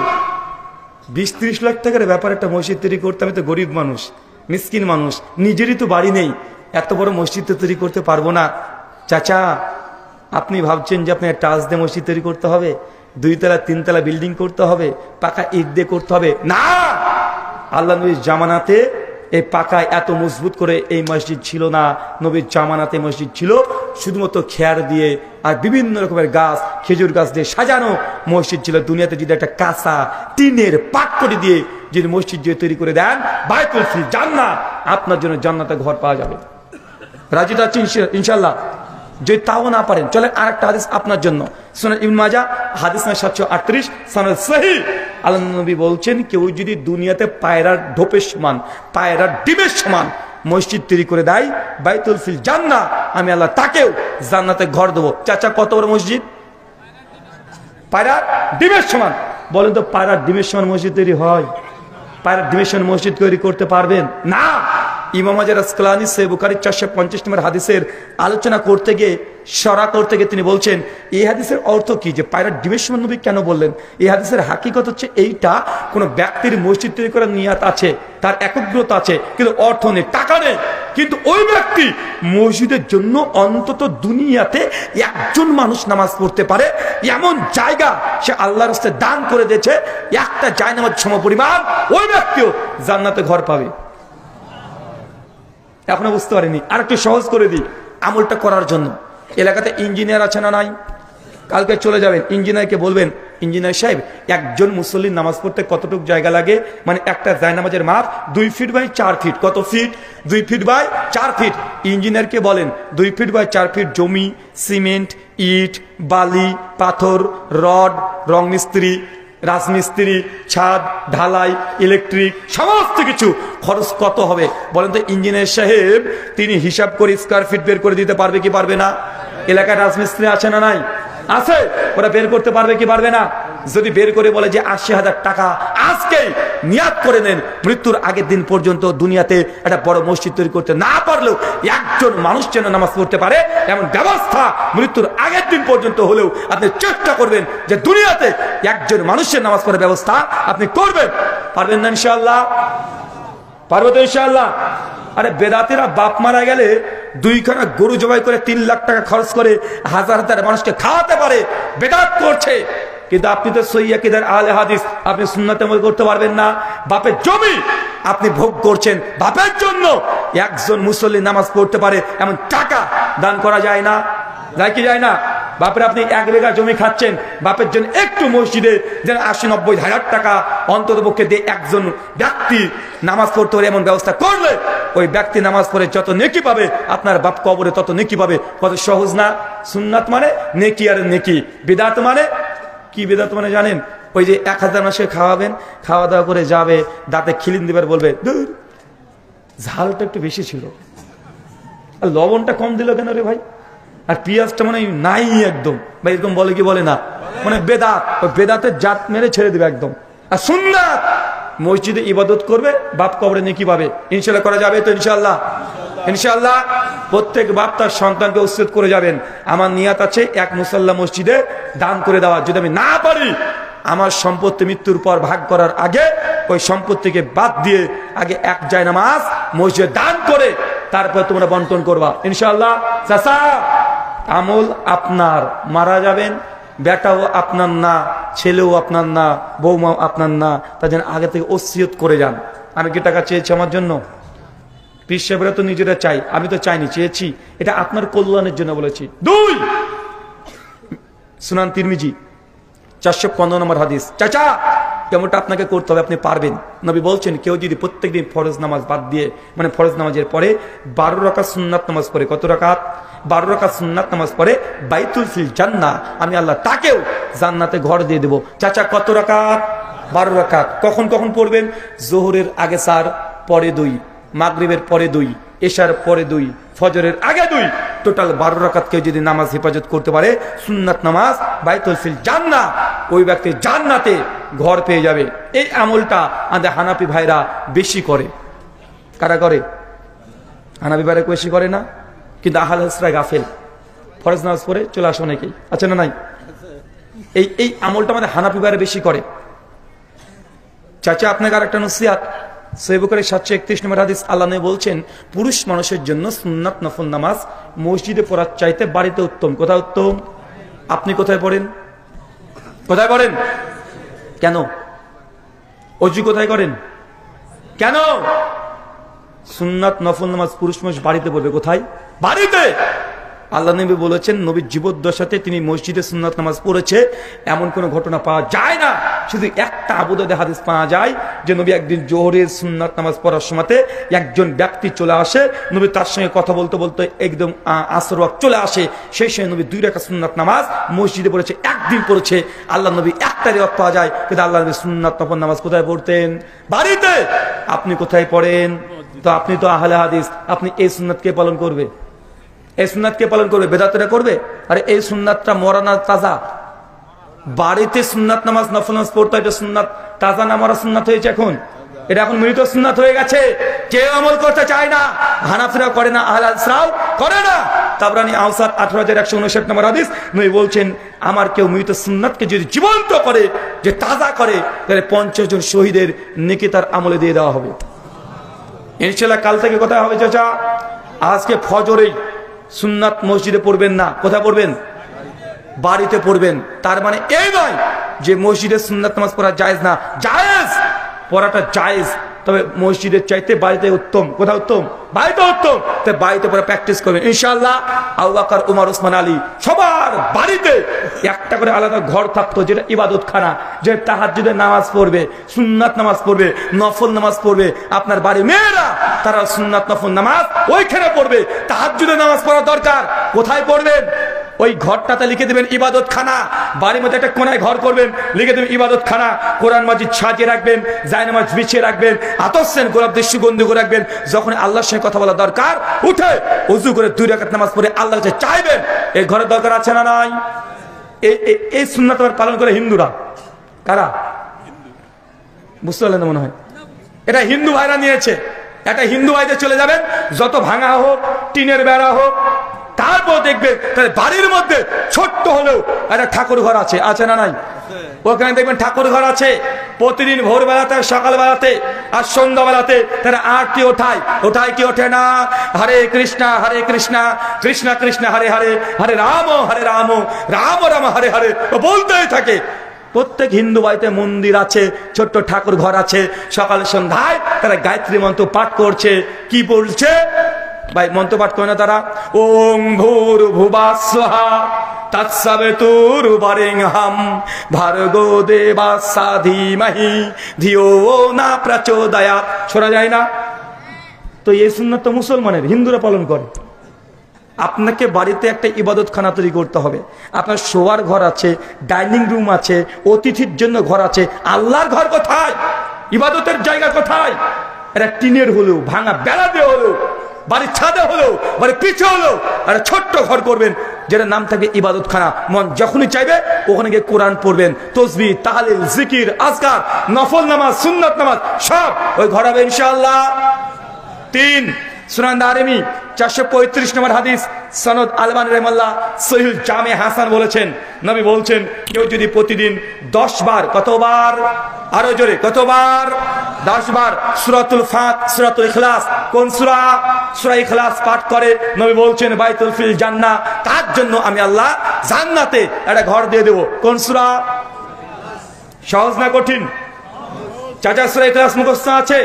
20-30 লাখ টাকার ব্যাপার একটা মসজিদ তৈরি করতে, আমি তো গরিব মানুষ, মিসকিন মানুষ, নিজেরই তো বাড়ি নেই, এত বড় মসজিদ তো তৈরি করতে পারবো না। চাচা আপনি ভাবছেন যে আপনার টাচ দিয়ে মসজিদ তৈরি করতে হবে, 2 তলা 3 তলা বিল্ডিং করতে হবে, পাকা ইট দিয়ে করতে হবে? না, আল্লাহ নবীর জামানাতে এই পাকা এত মজবুত করে এই মসজিদ ছিল না। নবীর জামানাতে মসজিদ ছিল শুধুমাত্র খেয়ার দিয়ে আর বিভিন্ন রকমের গাছ, খেজুর গাছ দিয়ে সাজানো মসজিদ ছিল। দুনিয়াতে যদি একটা কাঁচা টিনের পাটকড়ি দিয়ে যদি মসজিদ দিয়ে তৈরি করে দেন, বাইতুল ফিল জান্নাত, আপনার জন্য জান্নাতে ঘর পাওয়া যাবে। রাজি আছেন ইনশাআল্লাহ? যদি তাও না পারেন চলেন আরেকটা হাদিস আপনার জন্য, সুনান ইবনে মাজাহ হাদিস নম্বর 738, সনদ সহিহ। আল্লাহ নবী বলছেন, কেউ যদি দুনিয়াতে পায়রার ঢোপের সমান, পায়রার ডিমের সমান মসজিদ তৈরি করে দেয়, বাইতুল ফিল জান্নাহ, আমি আল্লাহ তাকেও জান্নাতে ঘর দেবো। চাচা কত বড় মসজিদ? পায়রার ডিমের সমান। বলেন তো পায়রার ডিমের সমান মসজিদ তৈরি হয়? পায়রার ডিমের সমান মসজিদ তৈরি করতে পারবেন না। ইমাম হাজার আসকালানী সহিহ বুখারী 435 নম্বর হাদিসের আলোচনা করতে গিয়ে, শরা করতে গিয়ে তিনি বলছেন, এই হাদিসের অর্থ কি, যে পায়রার ডিমের সমান নবী কেন বললেন? এই হাদিসের হাকিকত হচ্ছে এইটা, কোনো ব্যক্তির মসজিদ তৈরি করার নিয়াত আছে, তার একগ্রতা আছে, কিন্তু অর্থ নেই, টাকা নেই, কিন্তু ওই ব্যক্তি মসজিদের জন্য অন্তত দুনিয়াতে একজন মানুষ নামাজ পড়তে পারে এমন জায়গা সে আল্লাহর রাস্তায় দান করে দিয়েছে, একটা জায়নামাজ সমপরিমাণ, ওই ব্যক্তিও জান্নাতে ঘর পাবে। এখনো বুঝতে পারেনি? আর একটু সহজ করে দিই আমলটা করার জন্য। এলাকাতে ইঞ্জিনিয়ার আছে না নাই? কালকে চলে যাবেন, ইঞ্জিনিয়ারকে বলবেন, ইঞ্জিনিয়ার সাহেব একজন মুসল্লির নামাজ পড়তে কতটুকু জায়গা লাগে? মানে একটা জায়নামাজের মাপ 2 ফিট বাই 4 ফিট। কত ফিট? 2 feet by 4 feet. ইঞ্জিনিয়ারকে বলেন 2 ফিট বাই 4 ফিট জমি, সিমেন্ট, ইট, বালি, পাথর, রড, রং মিস্ত্রি, রাজমিস্ত্রি, ছাদ, ঢালাই, ইলেকট্রিক, সমস্ত কিছু খরচ কত হবে বলেন তো? ইঞ্জিনিয়ার সাহেব তিনি হিসাব করে স্কয়ার ফিট বের করে দিতে পারবে কি পারবে না? এলাকায় রাজমিস্ত্রি আছে না নাই? আছে। ওরা বের করতে পারবে কি পারবে না? যদি বের করে বলে যে 80,000 টাকা আজকেই নিয়াত করে নেন, মৃত্যুর আগের দিন পর্যন্ত দুনিয়াতে একটা বড় মসজিদ তৈরি করতে না পারলেও একজন মানুষ যেন নামাজ পড়তে পারে এমন ব্যবস্থা মৃত্যুর আগের দিন পর্যন্ত হলেও আপনি চেষ্টা করবেন যে দুনিয়াতে একজন মানুষের নামাজ পড়ার ব্যবস্থা আপনি করবেন। পারবেন না ইনশাআল্লাহ? পারবো তো ইনশাআল্লাহ? আরে বেদাতিরা বাপ মারা গেলে 2খানা গরু জবাই করে 3 লাখ টাকা খরচ করে হাজার হাজার মানুষকে খাওয়াতে পারে, বেদাত করছে। কিন্তু আপনি তো সহিহ আকীদার আহলে হাদিস, আপনি সুন্নাতে আমল করতে পারবেন না। বাপের জমি আপনি ভোগ করছেন, বাপের জন্য একজন মুসল্লি নামাজ পড়তে পারে এমন টাকা দান করা যায় না? যায় কি যায় না? বাপের আপনি 1 বিঘা জমি খাচ্ছেন, বাপের জন্য একটু মসজিদে যেন 80-90 হাজার টাকা অন্তত পক্ষে দিয়ে একজন ব্যক্তি নামাজ পড়তে পারে এমন ব্যবস্থা করলে ওই ব্যক্তি নামাজ পড়ে যত নেকি পাবে, আপনার বাপ কবরে তত নেকি পাবে। কত সহজ না? সুন্নাত মানে নেকি আর নেকি, বিদআত মানে কি? বিদআত মানে জানেন? ওই যে 1000 মাসে খাওয়াবেন, খাওয়া দাওয়া করে যাবে, দাঁতে খিলিন দিবার বলবে দূর ঝালটা একটু বেশি ছিল, আর লবণটা কম দিল কেন রে ভাই, আর পেঁয়াজটা মানে নাই একদম, বা এরকম বলে কি বলে না? মানে বেদাত, ওই বেদাতের জাত মেরে ছেড়ে দিবে একদম। আর সুন্নাত মসজিদে ইবাদত করবে, বাপ কবরে নেকি পাবে। ইনশাআল্লাহ করা যাবে তো? ইনশাআল্লাহ ইনশাআল্লাহ প্রত্যেক বাপ তার সন্তানকে উচ্ছেদ করে যাবেন। আমার নিয়াত আছে এক মুসাল্লা মসজিদে দান করে দেওয়া। যদি আমি না পারি, আমার সম্পত্তি মৃত্যুর পর ভাগ করার আগে ওই সম্পত্তিকে বাদ দিয়ে আগে এক জায়নামাজ মসজিদে দান করে তারপর তোমরা বন্টন করবা ইনশাআল্লাহ। চাচা আমল আপনার, মারা যাবেন, বেটাও আপনার না, ছেলেও আপনার না, বৌমাও আপনার না, তার জন্য আগে থেকে ওসিয়ত করে যান। আমি কি টাকা চেয়েছি আমার জন্য? পীর সাহেবরা তো নিজেরা চাই, আমি তো চাইনি, চেয়েছি। এটা আপনার কল্যাণের জন্য বলেছি। 2 সুনান তিরমিজি 415 নম্বর হাদিস। চাচা কেমনটা আপনাকে করতে হবে, আপনি পারবেন। নবী বলছেন কেউ যদি প্রত্যেকদিন ফরজ নামাজ বাদ দিয়ে, মানে ফরজ নামাজের পরে 12 রাকাত সুন্নাত নামাজ পড়ে, কত রাকাত? 12 রাকাত সুন্নাত নামাজ পড়ে, বাইতুল ফিল জান্নাহ, আমি আল্লাহ তাকেও জান্নাতে ঘর দিয়ে দেব। চাচা কত রাকাত? 12 রাকাত। কখন কখন পড়বেন? যোহরের আগে 4, পরে 2, মাগরিবের পরে 2, এশার পরে 2, ফজরের আগে 2, টোটাল 12 রাকাত কেউ যদি নামাজ হেফাজত করতে পারে, সুন্নাত নামাজ, বাইতুল ফিল জান্নাহ, ওই ব্যক্তি জান্নাতে ঘর পেয়ে যাবে। এই আমলটা আমাদের হানাফি ভাইরা বেশি করে। কারা করে? হানাফি ভাইরা বেশি করে না, কিন্তু আহলে হাদিসরা গাফেল। ফরজ নামাজ পড়ে চলে আসে অনেকেই, আছে না নাই? এই আমলটা আমাদের হানাফি ভাইরা বেশি করে। চাচা আপনাকে আর একটা নসিহত, সহিহ বুখারী 731 নম্বর হাদিস, আল্লাহ নবী বলছেন পুরুষ মানুষের জন্য সুন্নাত নফল নামাজ মসজিদে পড়ার চাইতে বাড়িতে উত্তম। কোথায় উত্তম? আপনি কোথায় পড়েন? কোথায় পড়েন? কেন? অজু কোথায় করেন? কেন? সুন্নাত নফল নামাজ পুরুষ মানুষ বাড়িতে পড়বে। কোথায়? বাড়িতে। আল্লাহ নবী বলেছেন নবীর জীবদ্দশাতে তিনি মসজিদে সুন্নাত নামাজ পড়েছে এমন কোন ঘটনা পাওয়া যায় না। শুধু একটা আবু দাউদে হাদিস পাওয়া যায় যে নবী একদিন জোহরের সুন্নাত নামাজ পড়ার সময়তে একজন ব্যক্তি চলে আসে, নবী তার সঙ্গে কথা বলতে বলতে একদম আসর ওয়াক্ত চলে আসে, সেই সময় নবী 2 রাকাত সুন্নাত নামাজ মসজিদে পড়েছে, একদিন পড়েছে। আল্লাহ নবী একটা রিওয়ায়াত পাওয়া যায়, কিন্তু আল্লাহ নবী সুন্নাত নফল নামাজ কোথায় পড়তেন? বাড়িতে। আপনি কোথায় পড়েন? তো আপনি তো আহলে হাদিস, আপনি এই সুন্নাতকে পালন করবে? এই সুন্নাতকে পালন করবে? বেদাতরা করবে? আরে এই সুন্নাতটা মরানা তাজা। বাড়িতে সুন্নাত নামাজ নফল নামাজ পড়তে, এটা সুন্নাত তাজা না মরা সুন্নাত হয়েছে এখন? এটা এখন মৃত সুন্নাত হয়ে গেছে, কেউ আমল করতে চায় না। হানাফিরাও করে না, আহলে হাদিসরাও করে না। তাবরানী আওসাত 18159 নম্বর হাদিস, নবী বলছেন আমার কেউ মৃত সুন্নাতকে যদি জীবন্ত করে, যে তাজা করে, তাহলে 50 জন শহীদের নেকি তার আমলে দিয়ে দেওয়া হবে। ইনশাআল্লাহ কাল থেকে কথা হবে চাচা। আজকে ফজরেই সুন্নাত মসজিদে পড়বেন না, কোথায় পড়বেন? বাড়িতে পড়বেন। তার মানে এই নয় যে মসজিদে সুন্নাত নামাজ পড়া জায়েজ না, জায়েজ, পড়াটা জায়েজ, তবে মসজিদের চাইতে বাড়িতে উত্তম। কোথায় উত্তম? বাড়িতে উত্তম। তাই বাড়িতে পড়া প্র্যাকটিস করবেন ইনশাআল্লাহ। আবু বকর, উমর, ওসমান, আলী সবার বাড়িতে একটা করে আলাদা ঘর থাকতো, যেটা ইবাদতখানা, যে তাহাজ্জুদের নামাজ পড়বে, সুন্নাত নামাজ পড়বে, নফল নামাজ পড়বে। আপনার বাড়ির মেয়েরা তারা সুন্নাত নফল নামাজ ওইখানে পড়বে। তাহাজ্জুদের নামাজ পড়া দরকার, কোথায় পড়বেন? ওই ঘরটাতে লিখে দেবেন ইবাদত খানা। বাড়ির মধ্যে একটা কোনায় ঘর করবেন, লিখে দেবেন ইবাদত খানা। কোরআন মাজিদ সাজিয়ে রাখবেন, জায়নামাজ বিছিয়ে রাখবেন, আতর গোলাপ দিয়ে সুগন্ধি করে রাখবেন। যখন আল্লাহর সঙ্গে কথা বলা দরকার, উঠে ওযু করে 2 রাকাত নামাজ পড়ে আল্লাহর কাছে চাইবেন। এই ঘরের দরকার আছে না নাই? এই সুন্নাত পালন করে হিন্দুরা। কারা? বুঝতে পারলেন না মনে হয়? এটা হিন্দু ভাইরা নিয়েছে। এটা হিন্দু ভাইদের চলে যাবেন, যত ভাঙা হোক, টিনের বেড়া হোক, তারপর দেখবেন তাহলে বাড়ির মধ্যে ছোট্ট হলেও একটা ঠাকুর ঘর আছে, আছে না নাই? ওখানে দেখবেন ঠাকুর ঘর আছে। প্রতিদিন ভোরবেলাতে, সকালবেলাতে আর সন্ধ্যাবেলাতে তারা আরতি ওঠায়। ওঠায় কি ওঠে না? হরে কৃষ্ণ কৃষ্ণ কৃষ্ণ হরে হরে, হরে রাম রাম রাম হরে হরে বলতেই থাকে। প্রত্যেক হিন্দু বাড়িতে মন্দির আছে, ছোট্ট ঠাকুর ঘর আছে। সকাল সন্ধ্যায় তারা গায়ত্রী মন্ত্র পাঠ করছে। কি বলছে ভাই? মন্ত্র পাঠ করে না তারা? ওং ভূর্ভুবঃ স্বাহা তৎসবিতুর্বরেণ্যং ভর্গো দেবস্য ধীমহি ধিয়ো না প্রচোদয়াৎ। শোনা যায় না? তো এই সুন্নাত তো মুসলমানের, হিন্দুরা পালন করে। আপনাকে বাড়িতে একটা ইবাদতখানা তৈরি করতে হবে। আপনার শোয়ার ঘর আছে, ডাইনিং রুম আছে, অতিথির জন্য ঘর আছে। আল্লাহর ঘর কোথায়? ইবাদতের জায়গা কোথায়? এটা টিনের হলেও, ভাঙা বেড়া দিয়ে হলেও, বাড়ির ছাদে হলেও, বাড়ির পিছে হলেও একটা ছোট্ট ঘর করবেন, যেটার নাম থাকবে ইবাদতখানা। মন যখনই চাইবে ওখানে গিয়ে কোরআন পড়বেন, তসবিহ, তাহলিল, জিকির, আজকার, নফল নামাজ, সুন্নাত নামাজ সব ওই ঘর হবে ইনশাআল্লাহ। 3 সুনান দারিমি 435 নম্বর হাদিস, সনদ আলবানী রাহিমাহুল্লাহ সহিহ জামে হাসান বলেছেন, নবী বলছেন কেউ যদি প্রতিদিন 10 বার, কতবার? আরো জোরে, কতবার? 10 বার সূরাতুল ফাতিহা, সূরাতুল ইখলাস, কোন সূরা? সূরা ইখলাস পাঠ করে, নবী বলছেন বাইতুল ফিল জান্নাহ, তার জন্য আমি আল্লাহ জান্নাতে একটা ঘর দিয়ে দেব। কোন সূরা? সহজ না কঠিন? চাচা সূরা ইখলাস মুখস্থ আছে?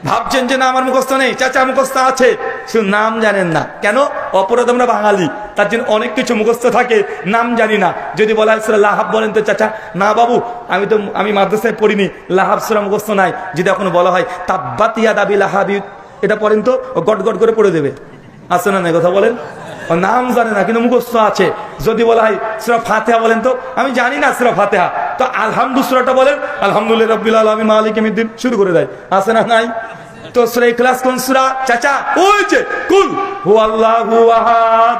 ভাবছেন যে না আমার মুখস্থ নেই, চাচা মুখস্থ আছে, শুধু নাম জানেন না। কেন? অপরাধ আমরা বাঙালি, তার জন্য অনেক কিছু মুখস্থ থাকে, নাম জানি না। যদি বলা হয় সূরা লাহাব বলেন তো চাচা, না বাবু আমি মাদ্রাসায় পড়িনি, লাহাব সূরা মুখস্থ নাই। যদি এখন বলা হয় তাব্বাত ইয়াদা আবি লাহাব, এটা পড়েন তো, গট গট করে পড়ে দেবে। আছে না? কথা বলেন, নাম জানে না কিন্তু মুখস্থ আছে। যদি বলা হয় সূরা ফাতিহা বলেন তো, আমি জানি না সূরা ফাতিহা, তো আলহামদু সূরাটা বলেন, আলহামদুলিল্লাহি রাব্বিল আলামিন মালিকি ইয়াউমিদ্দিন, শুরু করে দেয়। আছে না নাই? তো সূরা ইখলাস কোন সূরা চাচা? ওই যে কুল হুয়াল্লাহু আহাদ,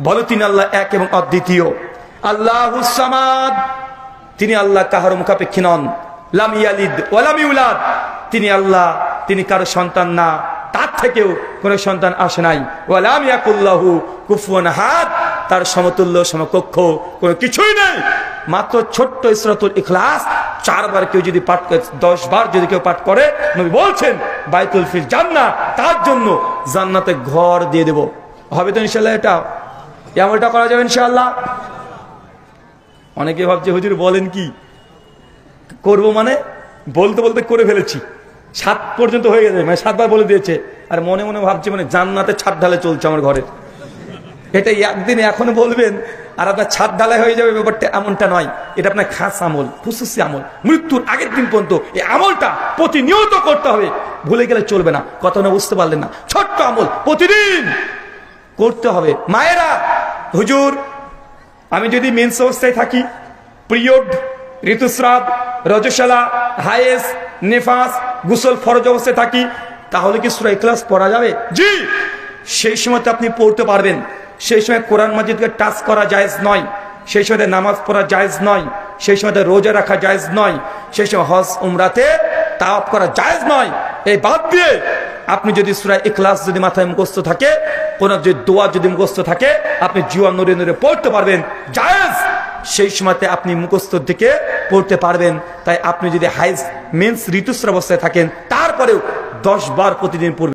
বলো তিনি আল্লাহ এক এবং অদ্বিতীয়। আল্লাহুস সামাদ, তিনি আল্লাহ কাহার মুখাপেক্ষী নন। লাম ইয়ালিদ ওয়া লাম ইউলাদ, তিনি আল্লাহ, তিনি কারো সন্তান না, তার থেকেও কোনো সন্তান আসে নাই। ওয়ালাম ইয়াকুল্লাহু কুফুয়ান আহাদ, তার সমতুল্য সমকক্ষ কোনো কিছুই নেই। মাত্র ছোট্ট সূরাতুল ইখলাস 4 বার কেউ যদি পাঠ করে, 10 বার যদি কেউ পাঠ করে, নবী বলছেন বাইতুল ফিল জান্নাহ, তার জন্য জান্নাতে ঘর দিয়ে দেব। হবে তো ইনশাআল্লাহ? এটা আমলটা করা যাবে ইনশাআল্লাহ। অনেকে ভাবছে হুজুর বলেন কি করব, মানে বলতে বলতে করে ফেলেছি, 7 পর্যন্ত হয়ে গেছে, মানে 7 বার বলে দিয়েছে, আর মনে মনে ভাবছে মানে জান্নাতে ছাদ ঢালে চলছে আমার ঘরে। এটা একদিন এখন বলবেন আর আপনার ছাদ ঢালাই হয়ে যাবে, ব্যাপারটা এমনটা নয়। এটা আপনার খাস আমল, খুশুসি আমল, মৃত্যুর আগের দিন পর্যন্ত এই আমলটা প্রতিনিয়ত করতে হবে, ভুলে গেলে চলবে না। কথা না বুঝতে পারলেন না? ছোট্ট আমল প্রতিদিন করতে হবে। মায়েরা, হুজুর আমি যদি মেন্স অবস্থায় থাকি, পিরিয়ড, ঋতুস্রাব, রজস্বালা, হায়েস, নেফাস, গোসল ফরজ অবস্থায় থাকি, তাহলে কি সূরা ইখলাস পড়া যাবে? জি, সেই সময় আপনি পড়তে পারবেন। সেই সময় কোরআন মাজিদকে টাচ করা জায়েজ নয়, সেই সময় নামাজ পড়া জায়েজ নয়, সেই সময় রোজা রাখা জায়েজ নয়, সেই সময় হজ উমরাতে তাওয়াফ করা জায়েজ নয়। এই বাদ দিয়ে আপনি যদি সূরা ইখলাস যদি মাথায় মুখস্থ থাকে, কোন যদি দোয়া যদি মুখস্থ থাকে, আপনি জীবন নূরে নূরে পড়তে পারবেন, জায়েজ। সেই সময়তে আপনি মুখস্থ দিকে পড়তে পারবেন। তাই আপনি যদি হাইজ মেন্স ঋতুস্রাব অবস্থায় থাকেন, তারপরেও 10 বার প্রতিদিন পড়বেন।